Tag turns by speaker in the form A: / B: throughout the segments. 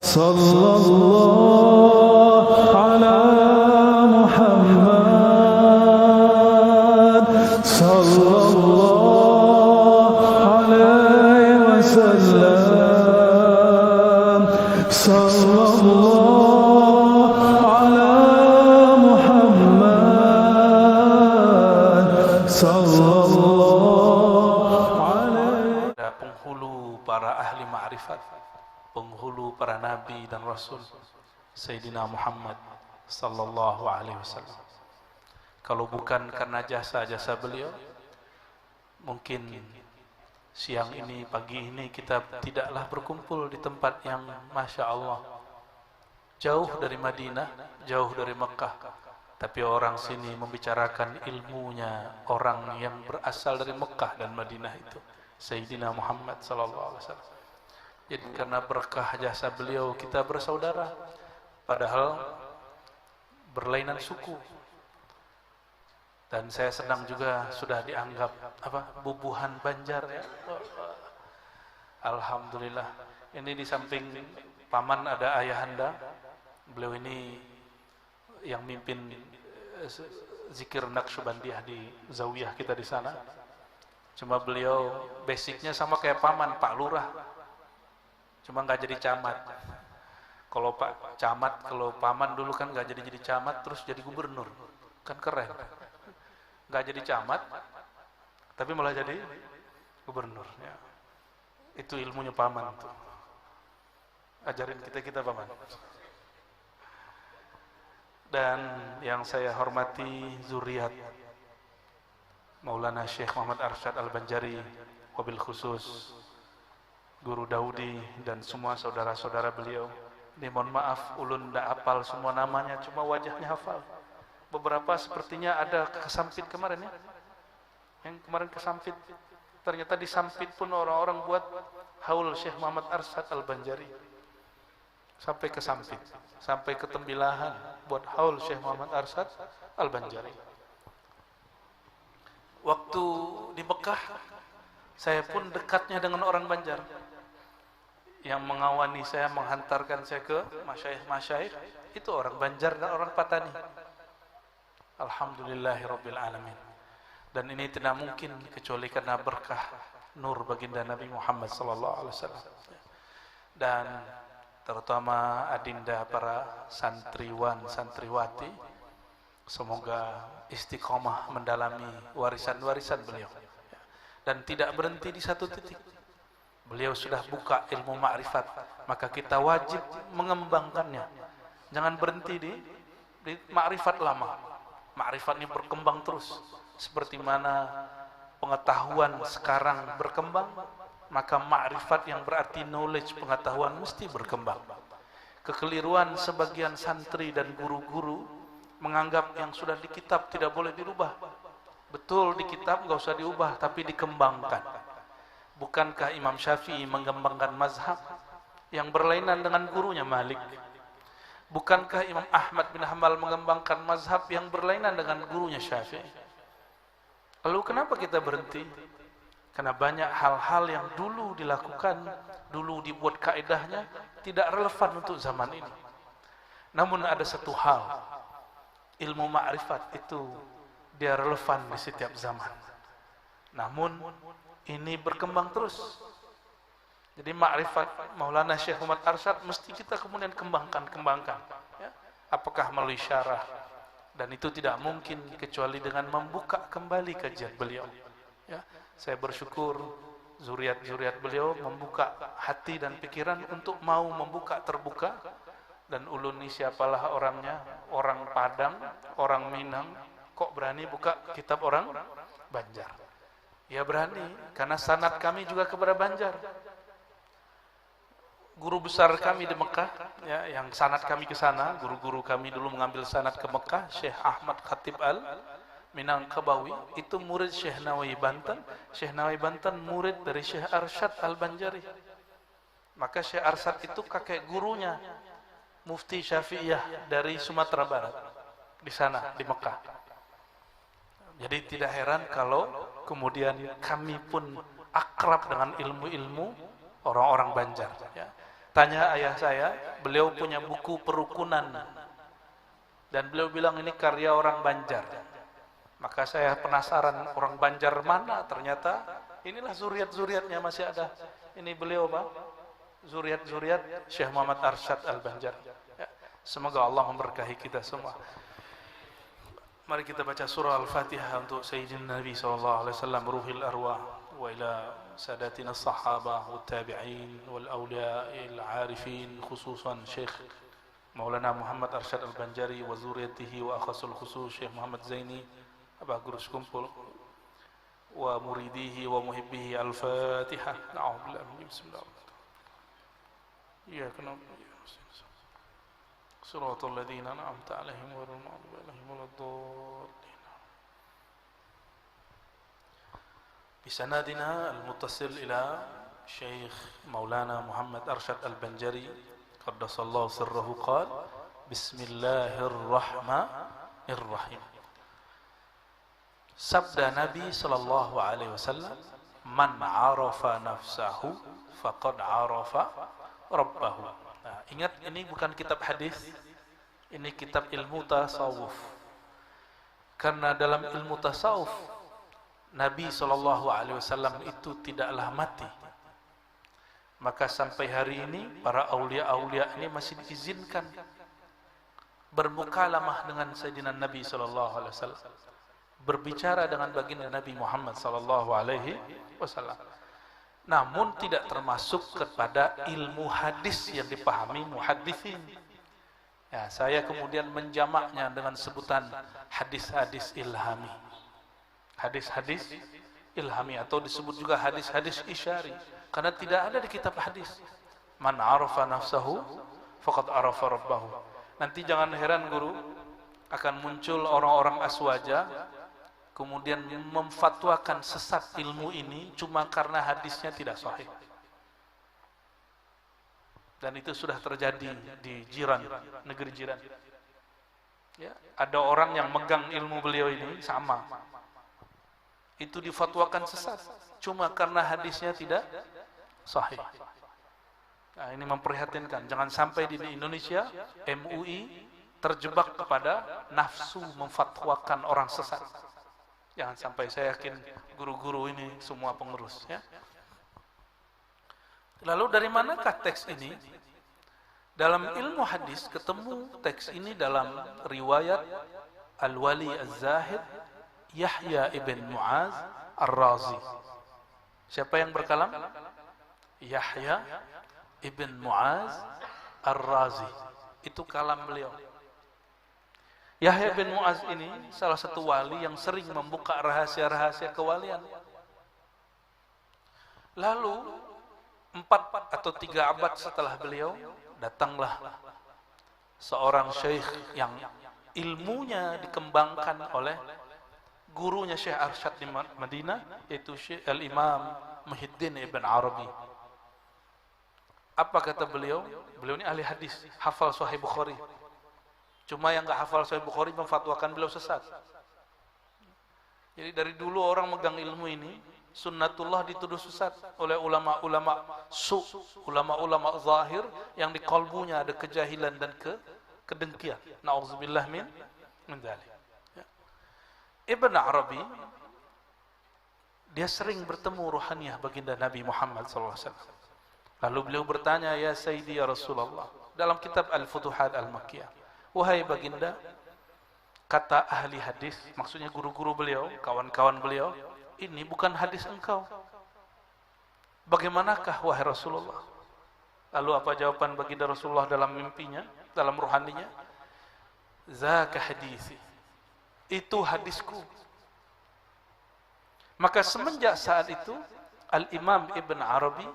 A: Sallallahu ala Muhammad sallallahu alaihi wasallam. Sallallahu ala Muhammad sallallahu alaihi.
B: Penghulu para ahli ma'rifat, penghulu para nabi dan rasul, Sayyidina Muhammad sallallahu alaihi wasallam. Kalau bukan karena jasa-jasa beliau, mungkin siang ini, pagi ini kita tidaklah berkumpul di tempat yang Masya Allah jauh dari Madinah, jauh dari Mekah, tapi orang sini membicarakan ilmunya orang yang berasal dari Mekah dan Madinah itu, Sayyidina Muhammad sallallahu alaihi wasallam. Jadi karena berkah jasa beliau kita bersaudara, padahal berlainan suku. Dan saya senang juga sudah dianggap bubuhan Banjar ya. Alhamdulillah. Ini di samping paman ada ayahanda. Beliau ini yang mimpin zikir Naqsyubandiyah di zawiyah kita di sana. Cuma beliau basicnya sama kayak paman, Pak Lurah. Cuma nggak jadi camat. Kalau Pak Camat, kalau paman dulu kan nggak jadi camat, terus jadi gubernur, kan keren. Nggak jadi camat, tapi malah jadi gubernur. Ya. Itu ilmunya paman tuh. Ajarin kita paman. Dan yang saya hormati zuriat Maulana Syekh Muhammad Arsyad Al-Banjari, wabil khusus Guru Daudi dan semua saudara-saudara beliau. Ini mohon maaf, ulun tidak hafal semua namanya, cuma wajahnya hafal. Beberapa sepertinya ada kesampit kemarin ya. Yang kemarin kesampit. Ternyata di Sampit pun orang-orang buat haul Syekh Muhammad Arsyad Al-Banjari. Sampai ke Sampit, sampai ke Tembilahan buat haul Syekh Muhammad Arsyad Al-Banjari. Waktu di Mekah, saya pun dekatnya dengan orang Banjar. Yang mengawani saya, menghantarkan saya ke masyayikh-masyayikh, itu orang Banjar dan orang Patani. Alhamdulillahirabbil alamin. Dan ini tidak mungkin kecuali karena berkah nur baginda Nabi Muhammad sallallahu alaihi wasallam. Dan terutama adinda para santriwan, santriwati, semoga istiqomah mendalami warisan-warisan beliau. Dan tidak berhenti di satu titik. Beliau sudah buka ilmu ma'rifat, maka kita wajib mengembangkannya. Jangan berhenti di ma'rifat lama. Ma'rifat ini berkembang terus. Seperti mana pengetahuan sekarang berkembang, maka ma'rifat yang berarti knowledge, pengetahuan mesti berkembang. Kekeliruan sebagian santri dan guru-guru menganggap yang sudah di kitab tidak boleh dirubah. Betul, di kitab nggak usah diubah, tapi dikembangkan. Bukankah Imam Syafi'i mengembangkan mazhab yang berlainan dengan gurunya Malik? Bukankah Imam Ahmad bin Hanbal mengembangkan mazhab yang berlainan dengan gurunya Syafi'i? Lalu kenapa kita berhenti? Karena banyak hal-hal yang dulu dilakukan, dulu dibuat kaedahnya, tidak relevan untuk zaman ini. Namun ada satu hal, ilmu ma'rifat itu dia relevan di setiap zaman. Namun ini berkembang terus. Jadi ma'rifat Maulana Syekh Muhammad Arsyad mesti kita kemudian kembangkan. Ya. Apakah melalui syarah? Dan itu tidak mungkin kecuali dengan membuka kembali kajian beliau. Ya. Saya bersyukur zuriat-zuriat beliau membuka hati dan pikiran untuk mau membuka terbuka. Dan ulun ini siapalah orangnya? Orang Padang, orang Minang, kok berani buka kitab orang Banjar? Ya berani, karena sanad kami juga kepada Banjar. Guru besar kami di Mekah, ya, yang sanad kami ke sana, guru-guru kami dulu mengambil sanad ke Mekah, Syekh Ahmad Khatib Minangkabawi, itu murid Syekh Nawawi Banten. Syekh Nawawi Banten murid dari Syekh Arsyad Al-Banjari. Maka Syekh Arsyad itu kakek gurunya Mufti Syafi'iyah dari Sumatera Barat, di sana, di Mekah. Jadi tidak heran kalau kemudian kami pun akrab dengan ilmu-ilmu orang-orang Banjar. Ya. Tanya ayah saya, beliau punya buku perukunan dan beliau bilang ini karya orang Banjar. Maka saya penasaran orang Banjar mana, ternyata inilah zuriat-zuriatnya masih ada. Ini beliau Pak, zuriat-zuriat Syekh Muhammad Arsyad Al-Banjar. Ya, semoga Allah memberkahi kita semua. Mari kita baca surah Al-Fatihah untuk Sayyidina Nabi SAW, Ruhil Arwah, wa ila sadatina as-sahabah wa tabi'in wal awliya'il arifin, khususan Syekh Maulana Muhammad Arsyad Al-Banjari wa zuriyatihi wa akhasul khusus Syekh Muhammad Zaini, Abah Guru Sekumpul, wa muridihi wa muhibbihi. Al-Fatihah. Na'udzubillahi bismillahirrahmanirrahim. Iyyaka na'budu wa iyyaka nasta'in. Shiratal ladzina an'amta 'alaihim ghairil maghdubi 'alaihim waladdallin. Bisanadina al-muttasil ila Syekh Maulana Muhammad Arsyad Al-Banjari qaddasallahu sirrahu qala bismillahirrahmanirrahim. Sabda Nabi sallallahu alaihi wasallam, man 'arafa nafsahu faqad 'arafa rabbahu. Nah, ingat ini bukan kitab hadis, ini kitab ilmu tasawuf. Karena dalam ilmu tasawuf Nabi sallallahu alaihi wasallam itu tidaklah mati. Maka sampai hari ini para aulia-aulia ini masih diizinkan bermukalamah dengan Sayyidina Nabi sallallahu alaihi wasallam, berbicara dengan baginda Nabi Muhammad sallallahu alaihi wasallam. Namun tidak termasuk kepada ilmu hadis yang dipahami muhaddisin. Ya, saya kemudian menjamaknya dengan sebutan hadis-hadis ilhami. Hadis-hadis ilhami atau disebut juga hadis-hadis isyari, karena tidak ada di kitab hadis. Man arafa nafsahu faqad arafa rabbahu. Nanti jangan heran guru, akan muncul orang-orang aswaja kemudian memfatwakan sesat ilmu ini cuma karena hadisnya tidak sahih. Dan itu sudah terjadi di jiran, negeri jiran. Ya, ada orang yang megang ilmu beliau ini sama, itu difatwakan sesat cuma karena hadisnya tidak sahih. Nah, ini memprihatinkan. Jangan sampai di Indonesia MUI terjebak kepada nafsu memfatwakan orang sesat. Jangan sampai, saya yakin guru-guru ini semua pengurus ya. Lalu dari manakah teks ini? Dalam ilmu hadis ketemu teks ini dalam riwayat Al-Wali Az-Zahid Yahya ibn Mu'az Ar-Razi. Siapa yang berkalam? Yahya ibn Mu'az Ar-Razi. Itu kalam beliau. Yahya bin Mu'az ini salah satu wali yang sering membuka rahasia-rahasia kewalian. Lalu 4 atau 3 abad setelah beliau, datanglah seorang syekh yang ilmunya dikembangkan oleh gurunya Syekh Arsyad di Madinah, yaitu Syekh Al-Imam Muhyiddin Ibn Arabi. Apa kata beliau? Beliau ini ahli hadis, hafal Sahih Bukhari. Cuma yang enggak hafal Sahih Bukhari memfatwakan beliau sesat. Jadi dari dulu orang megang ilmu ini, sunnatullah dituduh sesat oleh ulama-ulama ulama-ulama zahir yang di kalbunya ada kejahilan dan kedengkian. Nauzubillah min dzalik. Ya. Ibn Arabi dia sering bertemu ruhaniyah baginda Nabi Muhammad SAW. Lalu beliau bertanya, ya Sayyidi ya Rasulullah, dalam kitab Al-Futuhat Al-Makkiyah, wahai baginda, kata ahli hadis, maksudnya guru-guru beliau, kawan-kawan beliau, ini bukan hadis engkau. Bagaimanakah wahai Rasulullah? Lalu apa jawaban baginda Rasulullah dalam mimpinya, dalam ruhaninya? Zaka hadisi, itu hadisku. Maka semenjak saat itu Al-Imam Ibn Arabi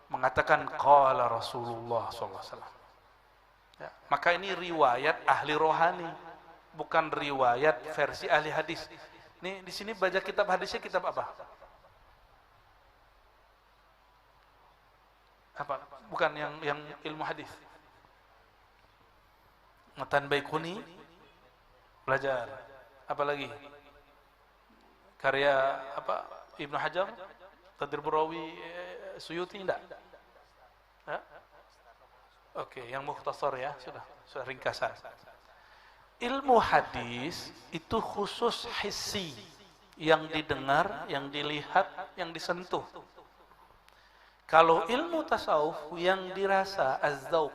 B: mengatakan qala Rasulullah SAW. Ya, maka ini riwayat ahli rohani, bukan riwayat versi ahli hadis. Nih di sini baca kitab hadisnya kitab apa? Apa? Bukan yang ilmu hadis. Matan Baikuni belajar. Apa lagi? Karya apa? Ibnu Hajar, Tadribur Rawi, Suyuti enggak? Oke, yang mukhtasar ya, sudah ringkasan. Ilmu hadis itu khusus hissi, yang didengar, yang dilihat, yang disentuh. Kalau ilmu tasawuf yang dirasa az-zauq,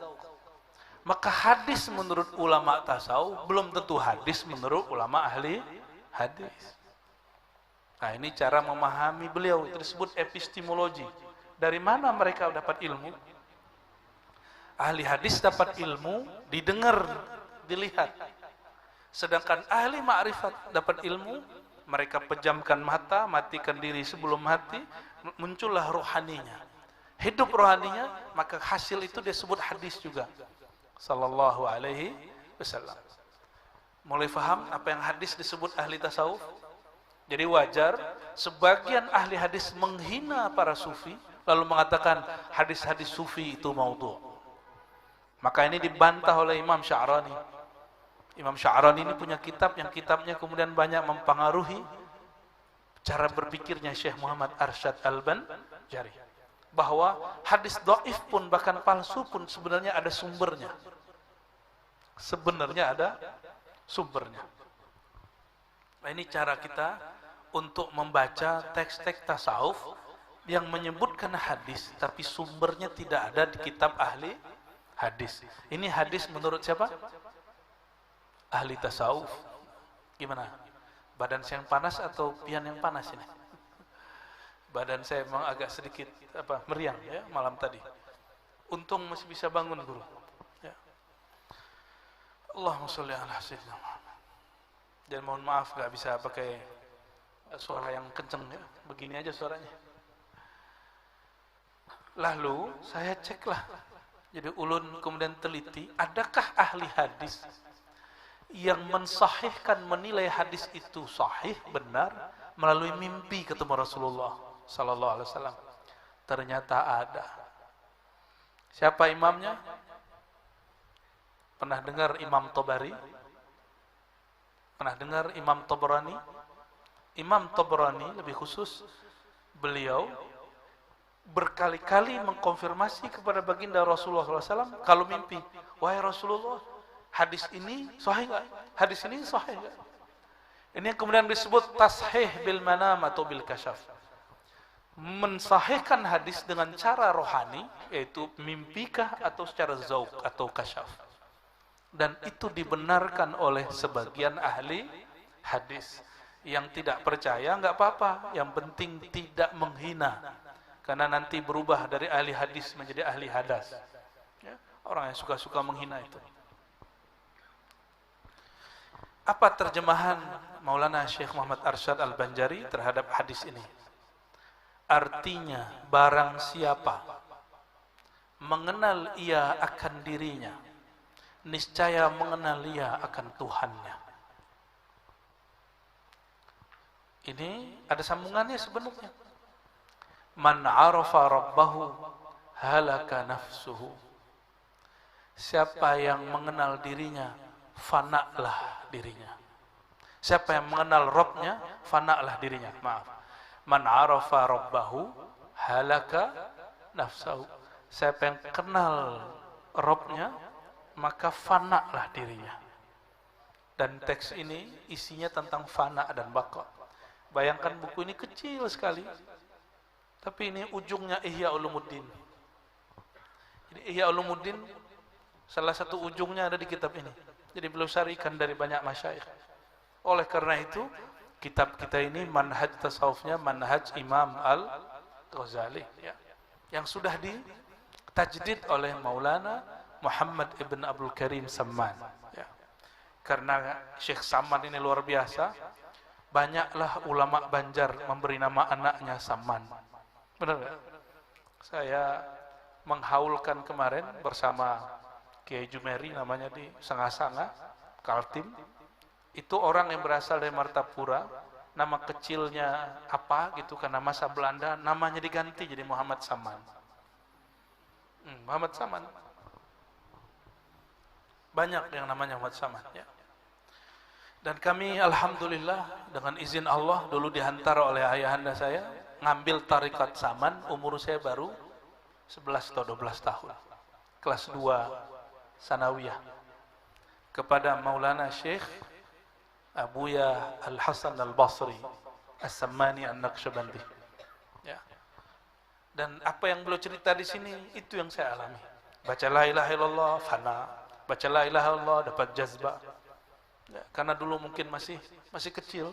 B: maka hadis menurut ulama tasawuf belum tentu hadis menurut ulama ahli hadis. Nah, ini cara memahami beliau, itu disebut epistemologi. Dari mana mereka dapat ilmu? Ahli hadis dapat ilmu didengar, dilihat. Sedangkan ahli ma'rifat dapat ilmu, mereka pejamkan mata, matikan diri sebelum mati, muncullah rohaninya. Hidup rohaninya, maka hasil itu disebut hadis juga. Sallallahu alaihi wasallam. Mulai faham apa yang hadis disebut ahli tasawuf? Jadi wajar sebagian ahli hadis menghina para sufi, lalu mengatakan hadis-hadis sufi itu maudhu'. Maka ini dibantah oleh Imam Sya'rani. Imam Sya'rani ini punya kitab yang kitabnya kemudian banyak mempengaruhi cara berpikirnya Syekh Muhammad Arsyad Al-Banjari. Bahwa hadis dhaif pun, bahkan palsu pun sebenarnya ada sumbernya. Sebenarnya ada sumbernya. Nah, ini cara kita untuk membaca teks-teks tasawuf yang menyebutkan hadis, tapi sumbernya tidak ada di kitab ahli hadis. Ini hadis menurut siapa? Ahli tasawuf. Gimana? Badan saya yang panas atau pian yang panas ini? Badan saya memang agak sedikit meriang ya malam tadi. Untung masih bisa bangun dulu. Ya. Allahumma sholli ala sayyidina Muhammad. Dan mohon maaf nggak bisa pakai suara yang kenceng ya. Begini aja suaranya. Lalu saya ceklah. Jadi ulun kemudian teliti, adakah ahli hadis yang mensahihkan, menilai hadis itu sahih, benar, melalui mimpi ketemu Rasulullah sallallahu alaihi wasallam? Ternyata ada. Siapa imamnya? Pernah dengar Imam Tabari? Pernah dengar Imam Tabrani? Imam Tabrani lebih khusus, beliau berkali-kali mengkonfirmasi kepada baginda Rasulullah SAW kalau mimpi, wahai Rasulullah, hadis ini sahih nggak? Hadis ini sahih nggak? Ini yang kemudian disebut tashih bil manam atau bil kasyaf. Mensahihkan hadis dengan cara rohani, yaitu mimpikah atau secara zauq atau kasyaf. Dan itu dibenarkan oleh sebagian ahli hadis. Yang tidak percaya nggak apa-apa, yang penting tidak menghina. Karena nanti berubah dari ahli hadis menjadi ahli hadas. Ya, orang yang suka-suka menghina itu. Apa terjemahan Maulana Syekh Muhammad Arsyad Al-Banjari terhadap hadis ini? Artinya, barang siapa mengenal ia akan dirinya, niscaya mengenal ia akan Tuhannya. Ini ada sambungannya sebenarnya. Man arafa rabbahu halaka nafsuhu. Siapa yang mengenal dirinya, fana'lah dirinya. Siapa yang mengenal Rabbnya, fana'lah dirinya. Maaf. Man arafa rabbahu halaka nafsuhu. Siapa yang kenal Rabbnya, maka fana'lah dirinya. Dan teks ini isinya tentang fana' dan baqa. Bayangkan buku ini kecil sekali. Tapi ini ujungnya Ihya Ulumuddin. Jadi Ihya Ulumuddin salah satu ujungnya ada di kitab ini. Jadi beliau syarikan dari banyak masyayikh. Oleh karena itu, kitab kita ini manhaj tasawufnya manhaj Imam Al-Ghazali ya. Yang sudah ditajdid oleh Maulana Muhammad ibn Abdul Karim Samman ya. Karena Syekh Samman ini luar biasa, banyaklah ulama Banjar memberi nama anaknya Samman. Benar ya? Saya menghaulkan kemarin bersama Kiai Jumeri, namanya di Sanga-Sanga, Kaltim. Itu orang yang berasal dari Martapura, nama kecilnya apa gitu, karena masa Belanda, namanya diganti jadi Muhammad Saman. Muhammad Saman. Banyak yang namanya Muhammad Saman ya. Dan kami alhamdulillah dengan izin Allah dulu dihantar oleh ayahanda saya ngambil tarikat Saman, umur saya baru 11 atau 12 tahun. kelas 2 sanawiyah kepada Maulana Syekh Abuya Al-Hasan Al-Basri As-Sammani An-Naqsyabandi. Ya. Dan apa yang beliau cerita di sini itu yang saya alami. Baca la ilaha illallah fana, baca la ilaha illallah dapat jazbah. Ya, karena dulu mungkin masih kecil,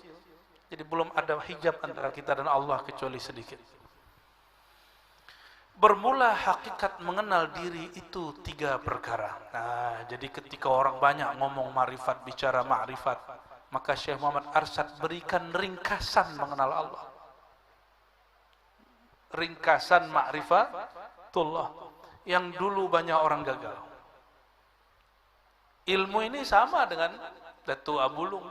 B: jadi belum ada hijab antara kita dan Allah kecuali sedikit. Bermula hakikat mengenal diri itu 3 perkara. Nah, jadi ketika orang banyak ngomong ma'rifat, bicara ma'rifat, maka Syekh Muhammad Arsyad berikan ringkasan mengenal Allah. Ringkasan ma'rifatullah yang dulu banyak orang gagal. Ilmu ini sama dengan Datu Abulung.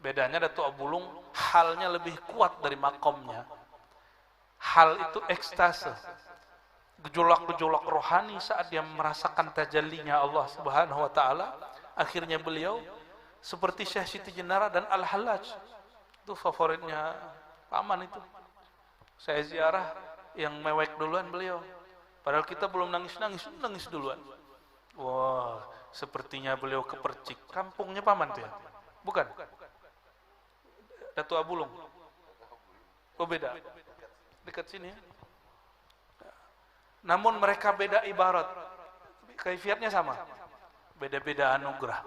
B: Bedanya Datu Abulung halnya lebih kuat dari makomnya. Hal itu ekstase, gejolak-gejolak rohani saat dia merasakan tajallinya Allah Subhanahu wa taala. Akhirnya beliau seperti Syekh Siti Jenara dan Al-Hallaj. Itu favoritnya paman itu. Saya ziarah yang mewek duluan beliau. Padahal kita belum nangis duluan. Wah, sepertinya beliau kepercik. Kampungnya paman tuh ya? Bukan? Datu Abulung. Oh beda. Dekat sini ya. Namun mereka beda ibarat. Kaifiatnya sama. Beda-beda anugerah.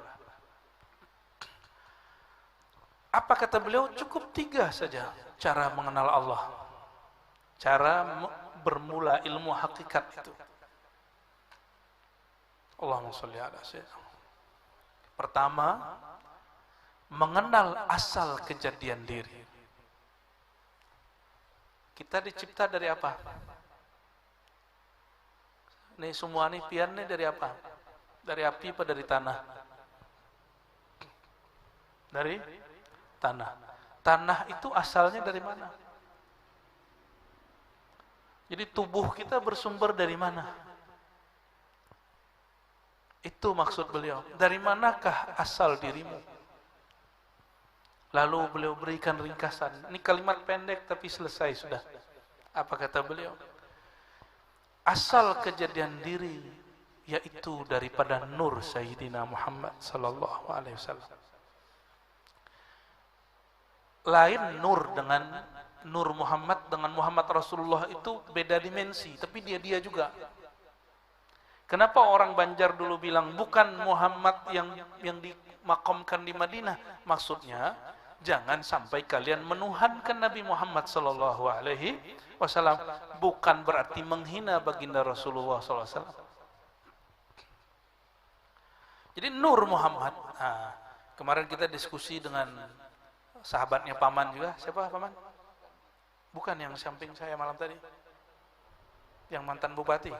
B: Apa kata beliau? Cukup 3 saja cara mengenal Allah. Cara bermula ilmu hakikat itu. Allahumma sholli ala sayyidina. Pertama, mengenal asal kejadian diri. Kita dicipta dari apa? Nih semua nih pian nih dari apa? Dari api apa dari tanah? Dari tanah. Tanah itu asalnya dari mana? Jadi tubuh kita bersumber dari mana? Itu maksud beliau. Dari manakah asal dirimu? Lalu beliau berikan ringkasan. Ini kalimat pendek tapi selesai sudah. Apa kata beliau? Asal kejadian diri yaitu daripada nur Sayyidina Muhammad sallallahu alaihi wasallam. Lain nur dengan Nur Muhammad dengan Muhammad Rasulullah itu beda dimensi, tapi dia juga. Kenapa orang Banjar dulu bilang bukan Muhammad yang dimakamkan di Madinah? Maksudnya jangan sampai kalian menuhankan Nabi Muhammad sallallahu alaihi wasallam, bukan berarti menghina baginda Rasulullah sallallahu alaihi wasallam. Jadi Nur Muhammad. Nah, kemarin kita diskusi dengan sahabatnya paman juga. Siapa paman? Bukan yang samping saya malam tadi. Yang mantan bupati.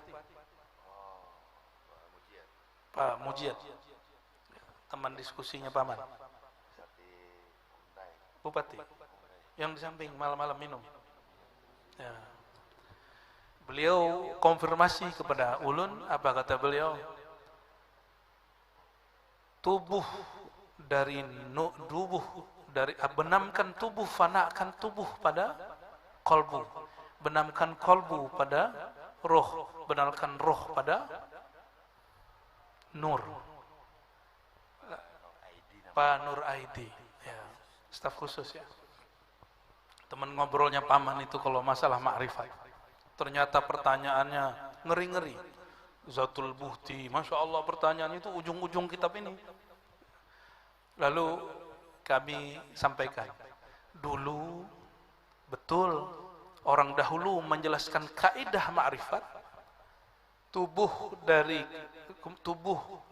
B: Pak Mujiat. Teman diskusinya paman. Bupati. Yang di samping malam-malam minum. Ya. Beliau konfirmasi kepada ulun, apa kata beliau? Benamkan tubuh, fanakan tubuh pada kolbu, benamkan kolbu pada roh, benamkan roh pada nur. Pak Nur Aidi, ya, staf khusus ya. Teman ngobrolnya paman itu kalau masalah ma'rifat. Ternyata pertanyaannya ngeri-ngeri. Zatul Buhti, Masya Allah pertanyaan itu ujung-ujung kitab ini. Lalu kami sampaikan, dulu betul orang dahulu menjelaskan kaidah ma'rifat, tubuh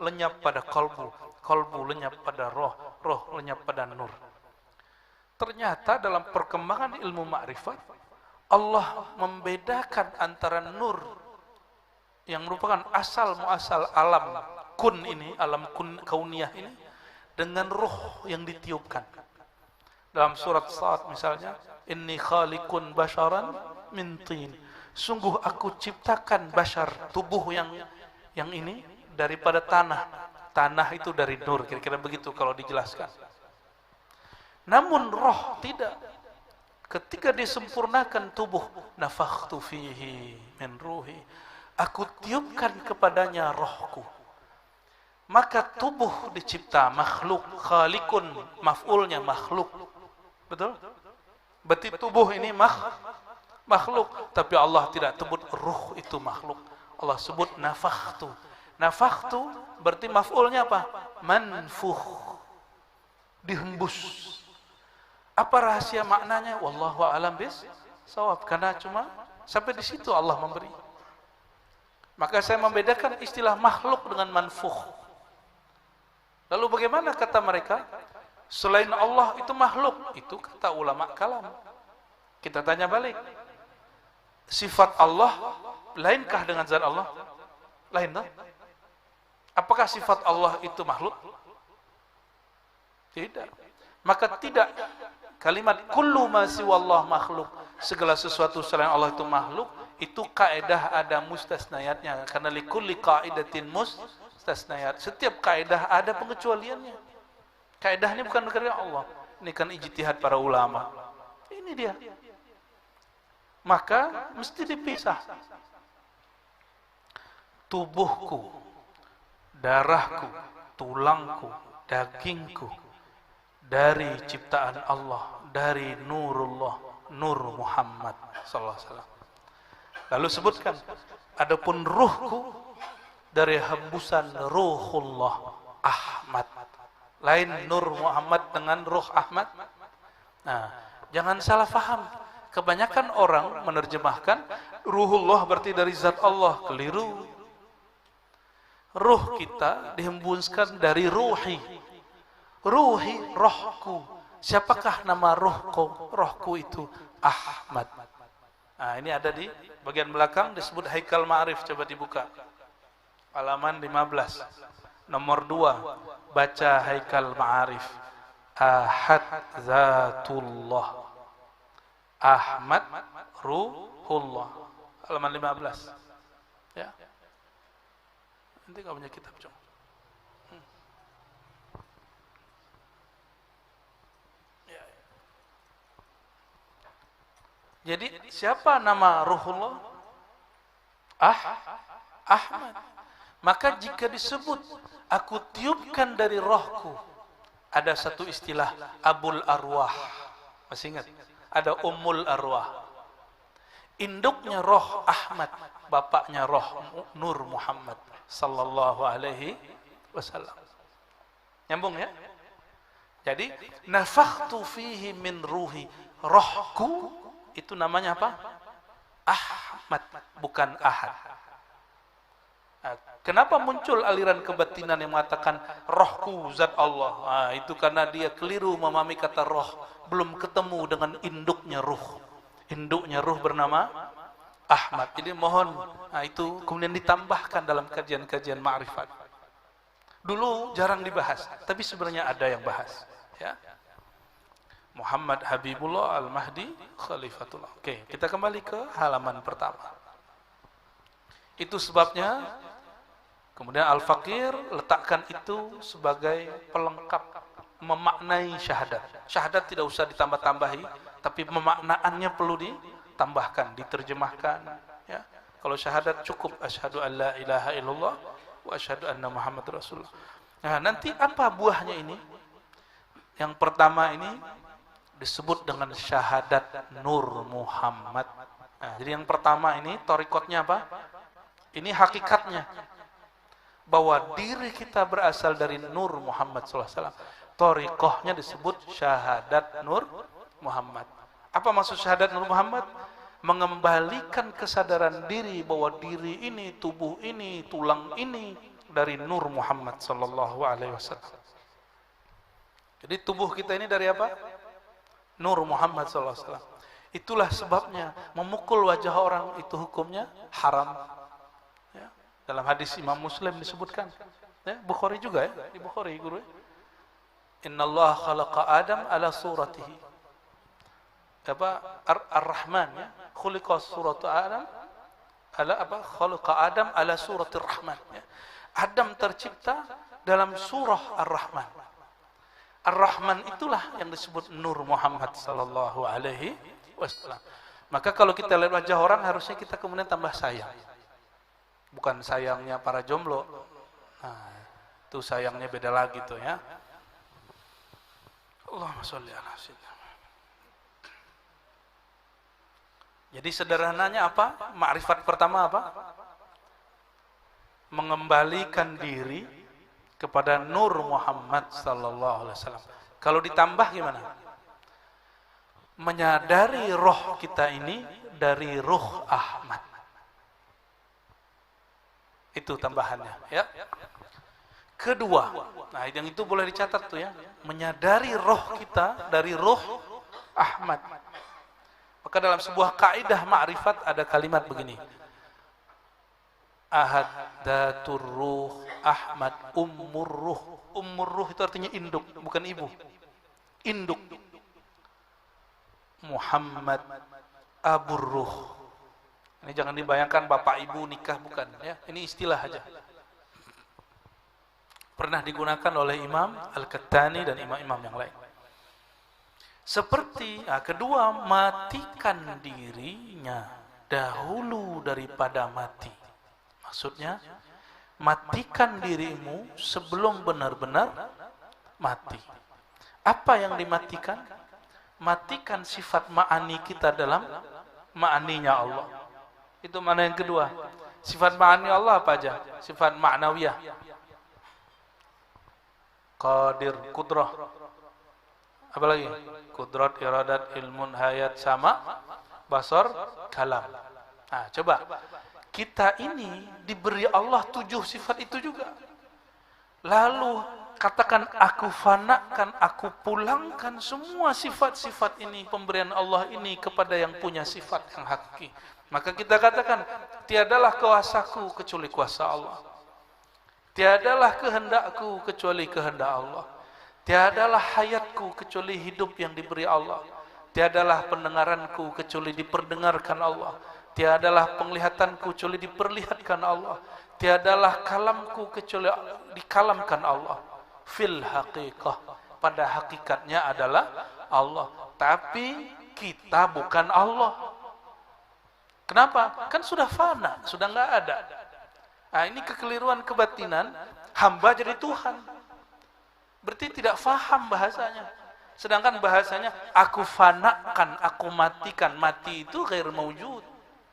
B: lenyap pada kalbu lenyap pada roh lenyap pada nur. Ternyata dalam perkembangan ilmu ma'rifat, Allah membedakan antara nur yang merupakan asal muasal alam kun ini, alam kun kauniyah ini, dengan roh yang ditiupkan. Dalam surat Sad misalnya, inni khaliqun basharan min tin. Sungguh aku ciptakan bashar, tubuh yang ini daripada tanah. Tanah itu dari nur, kira-kira begitu kalau dijelaskan. Namun roh tidak. Ketika disempurnakan tubuh, nafakhtu fihi min ruhi, aku tiupkan kepadanya rohku. Maka tubuh dicipta makhluk, khaliqun, maf'ulnya makhluk. Betul? Berarti tubuh ini makhluk, tapi Allah tidak sebut ruh itu makhluk. Allah sebut nafakhtu. Nafakhtu berarti maf'ulnya apa? Manfukh. Dihembus. Apa rahasia maknanya? Wallahu a'lam bis-shawab. Karena cuma sampai di situ Allah memberi. Maka saya membedakan istilah makhluk dengan manfukh. Lalu bagaimana kata mereka? Selain Allah itu makhluk. Itu kata ulama kalam. Kita tanya balik. Sifat Allah lainkah dengan zat Allah? Lain tak? Apakah sifat Allah itu makhluk? Tidak. Maka tidak. Kalimat kullu ma siwallah makhluk. Segala sesuatu selain Allah itu makhluk. Itu kaidah ada mustasnayatnya. Karena likulli qaidatin mustasnayat. Setiap kaidah ada pengecualiannya. Kaidah ini bukan karya Allah. Ini kan ijtihad para ulama. Ini dia. Maka mesti dipisah. Tubuhku, darahku, tulangku, dagingku dari ciptaan Allah, dari nurullah, nur Muhammad sallallahu alaihi wasallam. Lalu sebutkan, adapun ruhku dari hembusan ruhullah Ahmad. Lain nur Muhammad dengan ruh Ahmad. Nah, jangan salah faham. Kebanyakan orang menerjemahkan ruhullah berarti dari zat Allah. Keliru. Ruh kita dihembuskan dari ruhi. Ruhi, rohku. Siapakah nama rohku itu? Ahmad. Nah, ini ada di bagian belakang disebut Haikal Ma'arif. Coba dibuka. Halaman 15. Nomor 2. Baca Haikal Ma'arif. Ahad Zatullah. Ahmad Ruhullah. Halaman 15. Ya. Nanti kau punya kitab, Cong. Ya. Jadi siapa nama Ruhullah? Ahmad. Maka jika disebut aku tiupkan dari rohku, ada satu istilah Abul Arwah. Masih ingat? Ada Ummul Arwah. Induknya roh Ahmad, bapaknya roh Nur Muhammad sallallahu alaihi wasallam. Nyambung ya? Jadi nafakhtu fihi min ruhi, rohku itu namanya apa? Ahmad, bukan Ahad. Kenapa muncul aliran kebatinan yang mengatakan rohku zat Allah? Nah, itu karena dia keliru memahami kata roh, belum ketemu dengan induknya ruh. Induknya ruh bernama Ahmad. Jadi mohon, nah itu kemudian ditambahkan dalam kajian-kajian ma'rifat. Dulu jarang dibahas, tapi sebenarnya ada yang bahas. Ya. Muhammad Habibullah Al-Mahdi Khalifatullah. Oke, kita kembali ke halaman pertama. Itu sebabnya kemudian Al-Faqir letakkan itu sebagai pelengkap memaknai syahadat. Syahadat tidak usah ditambah-tambahi, tapi pemaknaannya perlu ditambahkan, diterjemahkan. Ya. Kalau syahadat cukup asyhadu an la ilaha illallah wa asyhadu anna Muhammad Rasulullah. Nah, nanti apa buahnya ini? Yang pertama ini disebut dengan syahadat Nur Muhammad. Nah, jadi yang pertama ini torikotnya apa? Ini hakikatnya bahwa diri kita berasal dari Nur Muhammad SAW. Torikohnya disebut syahadat Nur Muhammad. Apa maksud syahadat Nur Muhammad? Mengembalikan kesadaran diri bahwa diri ini, tubuh ini, tulang ini dari Nur Muhammad Sallallahu Alaihi Wasallam. Jadi tubuh kita ini dari apa? Nur Muhammad Sallallahu Alaihi Wasallam. Itulah sebabnya memukul wajah orang itu hukumnya haram. Dalam hadis Imam Muslim disebutkan, ya, Bukhari juga ya, di Bukhari guru. Inna Allah khalaqa Adam ala suratihi. Apa? Ar-Rahman ya. Khuliqa suratu Adam ala apa? Khalaqa Adam ala suratir Rahman. Ya. Adam tercipta dalam surah Ar-Rahman. Ar-Rahman itulah yang disebut Nur Muhammad sallallahu alaihi wasallam. Maka kalau kita lihat wajah orang harusnya kita kemudian tambah sayang. bukan sayangnya para jomblo. Nah, itu sayangnya beda lagi tuh ya. Allahumma sholli ala sayyidina. Jadi sederhananya apa? Makrifat pertama apa? Mengembalikan diri kepada Nur Muhammad sallallahu alaihi wasallam. Kalau ditambah gimana? Menyadari roh kita ini dari ruh Ahmad. Itu tambahannya ya. Kedua, nah yang itu boleh dicatat tuh ya, menyadari roh kita dari roh Ahmad. Maka dalam sebuah kaidah ma'rifat ada kalimat begini. Ahad datur ruh Ahmad ummur ruh. Ummur ruh itu artinya induk, bukan ibu. Induk. Muhammad abur ruh. Ini jangan dibayangkan bapak ibu nikah, bukan ya. Ini istilah aja. Pernah digunakan oleh Imam Al-Qattani dan imam-imam yang lain. Seperti kedua, matikan dirinya dahulu daripada mati. Maksudnya, matikan dirimu sebelum benar-benar mati. Apa yang dimatikan? Matikan sifat ma'ani kita dalam ma'aninya Allah. Itu mana yang kedua. Sifat ma'ani Allah apa aja? Sifat ma'nawiyah. Qadir, kudrah. Apa lagi? Kudrat, iradat, ilmun, hayat, sama, basar, kalam. Nah, coba. Kita ini diberi Allah 7 sifat itu juga. Lalu katakan aku fanakan, aku pulangkan semua sifat-sifat ini, pemberian Allah ini kepada yang punya sifat yang hakiki. Maka kita katakan, tiadalah kuasaku kecuali kuasa Allah. Tiadalah kehendakku kecuali kehendak Allah. Tiadalah hayatku kecuali hidup yang diberi Allah. Tiadalah pendengaranku kecuali diperdengarkan Allah. Tiadalah penglihatanku kecuali diperlihatkan Allah. Tiadalah kalamku kecuali dikalamkan Allah. Fil haqiqah, pada hakikatnya adalah Allah. Tapi kita bukan Allah. Kenapa? Kan sudah fana, sudah nggak ada. Nah, ini kekeliruan kebatinan, hamba jadi Tuhan. Berarti tidak faham bahasanya. Sedangkan bahasanya, aku fanakan, aku matikan. Mati itu ghair maujud.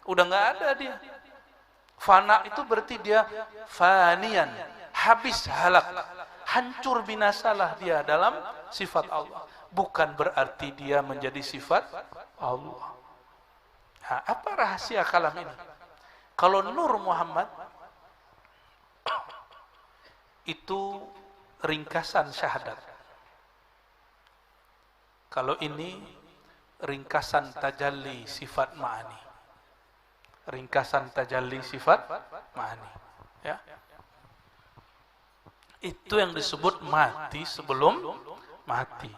B: Udah nggak ada dia. Fana itu berarti dia fanian, habis halak. Hancur binasalah dia dalam sifat Allah. Bukan berarti dia menjadi sifat Allah. Nah, apa rahasia kalam ini? Kalau Nur Muhammad, itu ringkasan syahadat. Kalau ini ringkasan tajalli sifat ma'ani. Ringkasan tajalli sifat ma'ani. Ya. Itu yang disebut mati sebelum mati.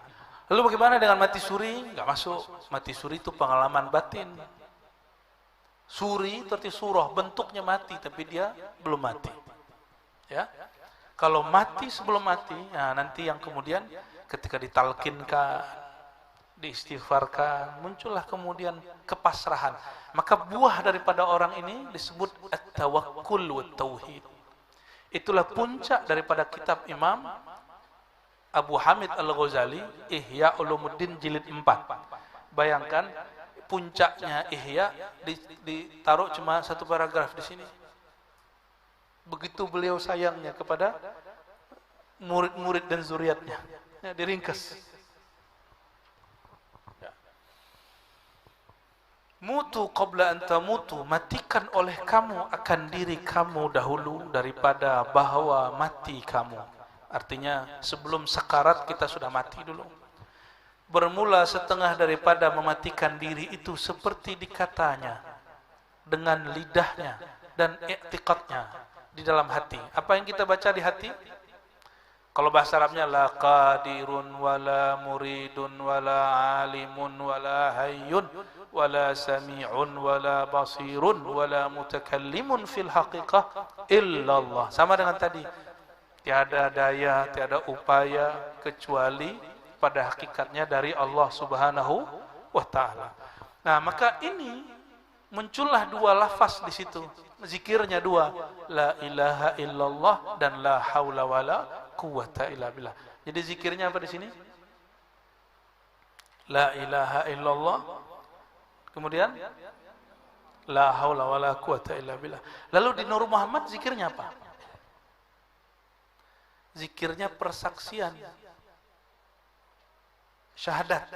B: Lalu bagaimana dengan mati suri? Enggak masuk. Mati suri itu pengalaman batin. Suri itu arti surah, bentuknya mati tapi dia belum mati. Ya. Kalau mati sebelum mati, nah nanti yang kemudian ketika ditalkinkan, diistighfarkan, muncullah kemudian kepasrahan. Maka buah daripada orang ini disebut at-tawakkul wa tauhid. Itulah puncak daripada kitab Imam Abu Hamid Al-Ghazali, Ihya Ulumuddin jilid 4. Bayangkan puncaknya Ihya ditaruh cuma satu paragraf di sini. Begitu beliau sayangnya kepada murid-murid dan zuriatnya, ya, diringkas. Ya. Mutu qabla an tamutu, matikan oleh kamu akan diri kamu dahulu daripada bahwa mati kamu. Artinya sebelum sekarat kita sudah mati dulu. Bermula setengah daripada mematikan diri itu seperti dikatanya dengan lidahnya dan i'tiqadnya di dalam hati. Apa yang kita baca di hati? Kalau bahasa Arabnya la qadirun wala muridun wala alimun wala hayyun wala sami'un wala basirun wala mutakallimun fil haqiqah illallah. Sama dengan tadi. Tiada daya, tiada upaya kecuali pada hakikatnya dari Allah Subhanahu wa taala. Nah, maka ini muncullah dua lafaz di situ. zikirnya dua, la ilaha illallah dan la haula wala quwata illa billah. Jadi zikirnya apa di sini? La ilaha illallah, kemudian la haula wala quwata illa billah. Lalu di Nur Muhammad zikirnya apa? Zikirnya persaksian. Syahadat.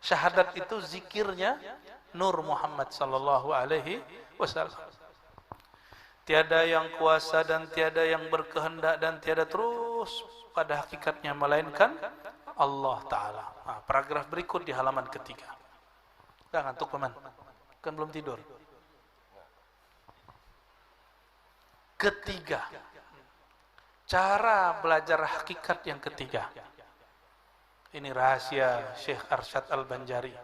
B: Syahadat itu zikirnya Nur Muhammad sallallahu alaihi wasallam. Tiada yang kuasa dan tiada yang berkehendak dan tiada terus pada hakikatnya melainkan Allah Ta'ala. Nah, paragraf berikut di halaman ketiga. Udah ngantuk teman? Kan belum tidur. Ketiga, cara belajar hakikat yang ketiga. Ini rahasia Syekh Arsyad Al-Banjari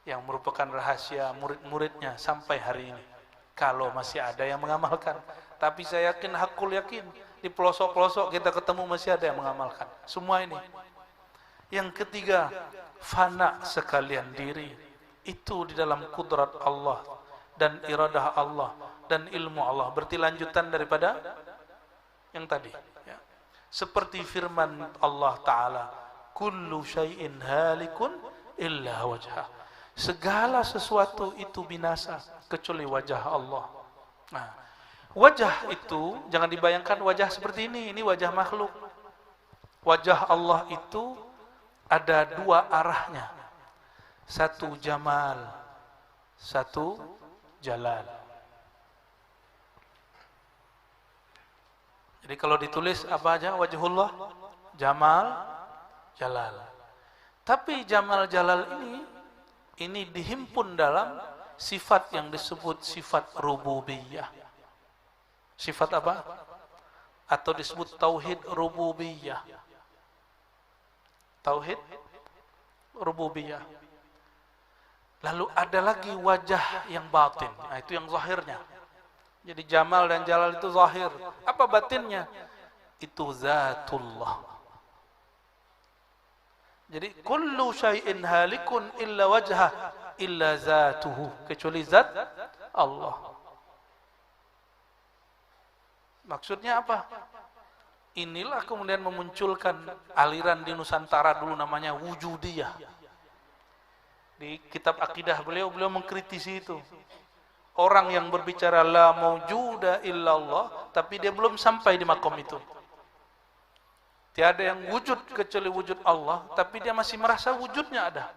B: yang merupakan rahasia murid-muridnya sampai hari ini. Kalau masih ada yang mengamalkan. Tapi saya yakin, hakul yakin, di pelosok-pelosok kita ketemu masih ada yang mengamalkan. Semua ini. Yang ketiga, fana sekalian diri. Itu di dalam kudrat Allah dan iradah Allah dan ilmu Allah. Berarti lanjutan daripada yang tadi. Ya. Seperti firman Allah Ta'ala, kullu syai'in halikun illa wajhah. Segala sesuatu itu binasa kecuali wajah Allah. Nah, wajah itu jangan dibayangkan wajah seperti ini wajah makhluk. Wajah Allah itu ada dua arahnya. Satu jamal, satu jalal. Jadi kalau ditulis apa aja wajhullah, jamal, jalal. Tapi jamal jalal ini dihimpun dalam sifat yang disebut sifat rububiyah. Sifat apa? Atau disebut tauhid rububiyah. Tauhid rububiyah. Lalu ada lagi wajah yang batin. Nah, itu yang zahirnya. Jadi jamal dan jalal itu zahir. Apa batinnya? Itu zatullah. Jadi kullu syai'in halikun illa wajhah illa zatuhu, kecuali zat Allah. Maksudnya apa? Inilah kemudian memunculkan aliran di Nusantara dulu namanya wujudiyah. Di kitab akidah beliau mengkritisi itu. Orang yang berbicara la maujuda illallah, tapi dia belum sampai di makom itu. Tiada yang wujud kecuali wujud Allah, tapi dia masih merasa wujudnya ada.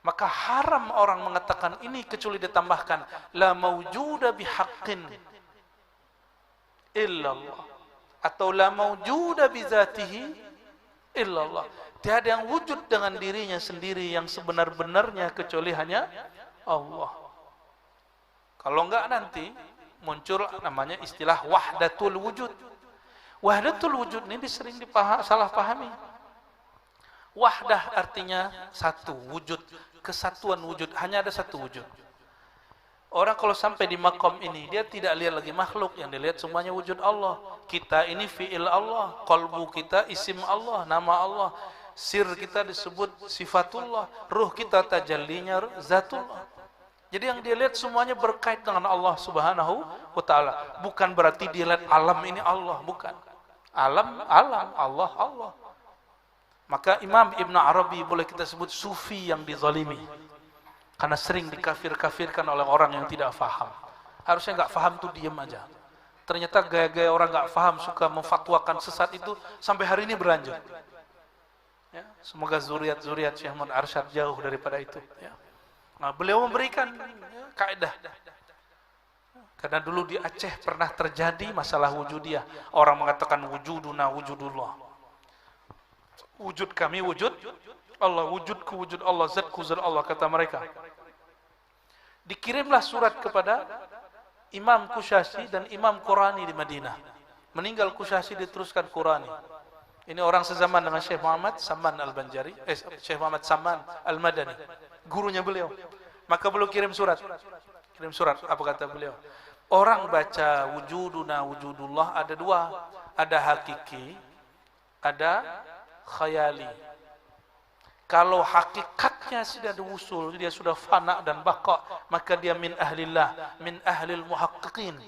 B: Maka haram orang mengatakan ini kecuali ditambahkan la maujuda bihaqqin illallah atau la maujuda bizatihi illallah. Tiada yang wujud dengan dirinya sendiri yang sebenar-benarnya kecuali hanya Allah. Kalau enggak nanti muncul namanya istilah wahdatul wujud. Wahdatul wujud ini sering salah pahami. Wahdah artinya satu, wujud, kesatuan wujud, hanya ada satu wujud. Orang kalau sampai di makom ini, dia tidak lihat lagi makhluk, yang dilihat semuanya wujud Allah. Kita ini fi'il Allah, qalbu kita isim Allah, nama Allah. Sir kita disebut sifatullah, ruh kita tajallinya zatullah. Jadi yang dia lihat semuanya berkait dengan Allah Subhanahu wa ta'ala. Bukan berarti dia lihat alam ini Allah, bukan. Alam, Allah, Allah. Maka Imam Ibn Arabi boleh kita sebut sufi yang dizalimi. Karena sering dikafir-kafirkan oleh orang yang tidak faham. Harusnya nggak faham tuh diem aja. Ternyata gaya-gaya orang nggak faham suka memfatwakan sesat itu sampai hari ini berlanjut. Ya, semoga zuriat-zuriat Syekh Muhammad Arsyad jauh daripada itu. Ya. Nah, beliau memberikan kaidah. Karena dulu di Aceh pernah terjadi masalah wujudiyah. Orang mengatakan wujuduna wujudullah. Wujud kami wujud Allah, wujudku wujud Allah, zatku zat Allah, kata mereka. Dikirimlah surat kepada Imam Kusyasi dan Imam Qurani di Madinah. Meninggal Kusyasi, diteruskan Qurani. Ini orang sezaman dengan Syekh Muhammad Saman Al-Banjari, Syekh Muhammad Saman Al-Madani, gurunya beliau. Maka beliau kirim surat. Apa kata beliau? Orang baca wujuduna wujudullah ada dua, ada hakiki, ada khayali. Kalau hakikatnya sudah diusul, dia sudah fana dan baqa, maka dia min ahlillah, min ahlil muhaqqiqin,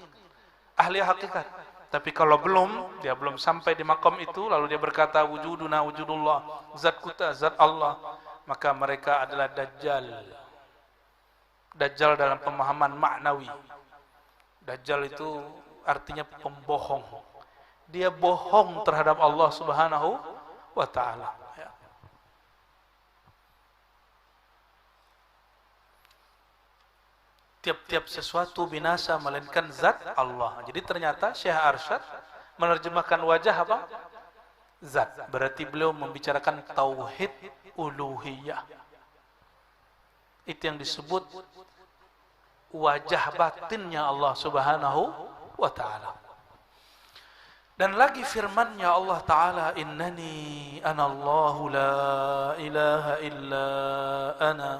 B: ahli hakikat. Tapi kalau belum, dia belum sampai di maqam itu, lalu dia berkata wujuduna wujudullah, zat kita zat Allah, maka mereka adalah dajjal. Dajjal dalam pemahaman maknawi. Dajjal itu artinya pembohong. Dia bohong terhadap Allah Subhanahu wa taala. Ya. Tiap-tiap sesuatu binasa melainkan zat Allah. Jadi ternyata Syekh Arsyad menerjemahkan wajah apa? Zat. Berarti beliau membicarakan tauhid uluhiyah. Itu yang disebut wajah batinnya Allah Subhanahu wa taala. Dan lagi firman-Nya Allah taala, innani anallahu la ilaha illa ana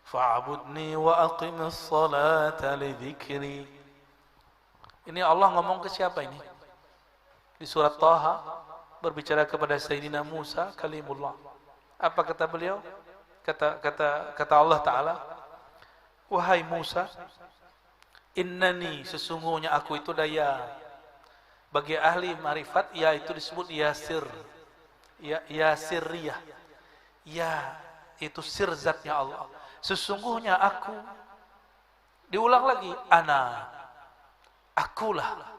B: fa'budni wa aqimis salata li dzikri. Ini Allah ngomong ke siapa ini? Di surat Taha berbicara kepada Sayyidina Musa kalimullah. Apa kata beliau? Kata Allah taala, wahai Musa, innani, sesungguhnya aku itu daya. Bagi ahli marifat, ya itu disebut yasir, ya sirriyah, ya itu sir zatnya Allah. Sesungguhnya aku, diulang lagi, ana, akulah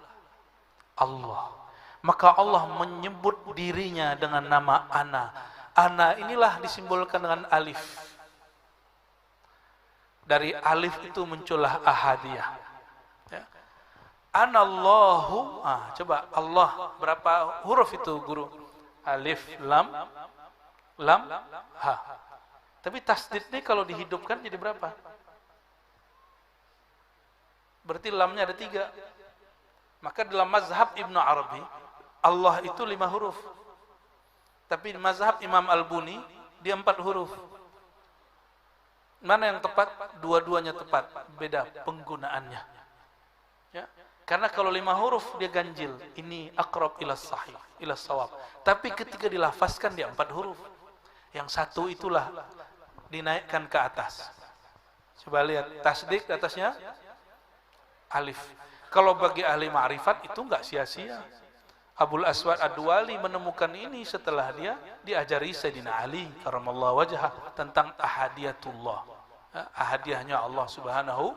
B: Allah. Maka Allah menyebut dirinya dengan nama ana. Ana inilah disimbolkan dengan alif. Dari alif itu muncullah ahadiyah. Ya. Anallahu, coba Allah berapa huruf itu guru? Alif, lam, ha. Tapi tasdid ini kalau dihidupkan jadi berapa? Berarti lamnya ada 3. Maka dalam mazhab Ibnu Arabi, Allah itu 5 huruf. Tapi mazhab Imam Al-Buni, dia 4 huruf. Mana yang tepat? Dua-duanya tepat, beda penggunaannya. Ya. Karena kalau 5 huruf dia ganjil, ini aqrab ila sahih, ila shawab. Tapi ketika dilafazkan dia 4 huruf. Yang satu itulah dinaikkan ke atas. Coba lihat tasdik atasnya alif. Kalau bagi ahli ma'rifat itu enggak sia-sia. Abul Aswad Ad-Duwali menemukan ini setelah dia diajari Sayyidina Ali karamallahu wajhah tentang ahadiyatullah, ahadiyahnya Allah Subhanahu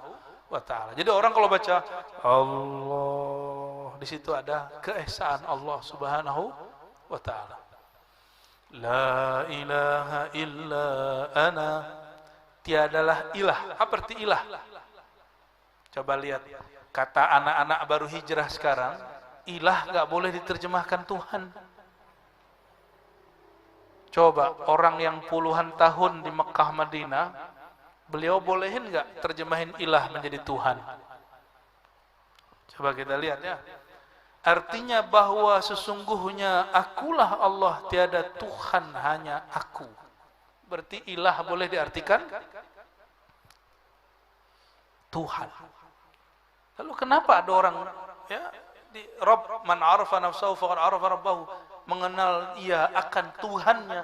B: wa taala. Jadi orang kalau baca Allah, di situ ada keesaan Allah Subhanahu wa taala. La ilaha illa ana, tiadalah ilah. Apa arti ilah? Coba lihat kata anak-anak baru hijrah sekarang, ilah nggak boleh diterjemahkan Tuhan. Coba orang yang puluhan tahun di Mekah Madinah, beliau bolehin nggak terjemahin ilah menjadi Tuhan? Coba kita lihat ya. Artinya bahwa sesungguhnya akulah Allah, tiada Tuhan, hanya aku. Berarti ilah boleh diartikan Tuhan. Lalu kenapa ada orang ya di Rabb, man arafa nafsahu faqad arafa rabbahu, mengenal ia akan Tuhannya.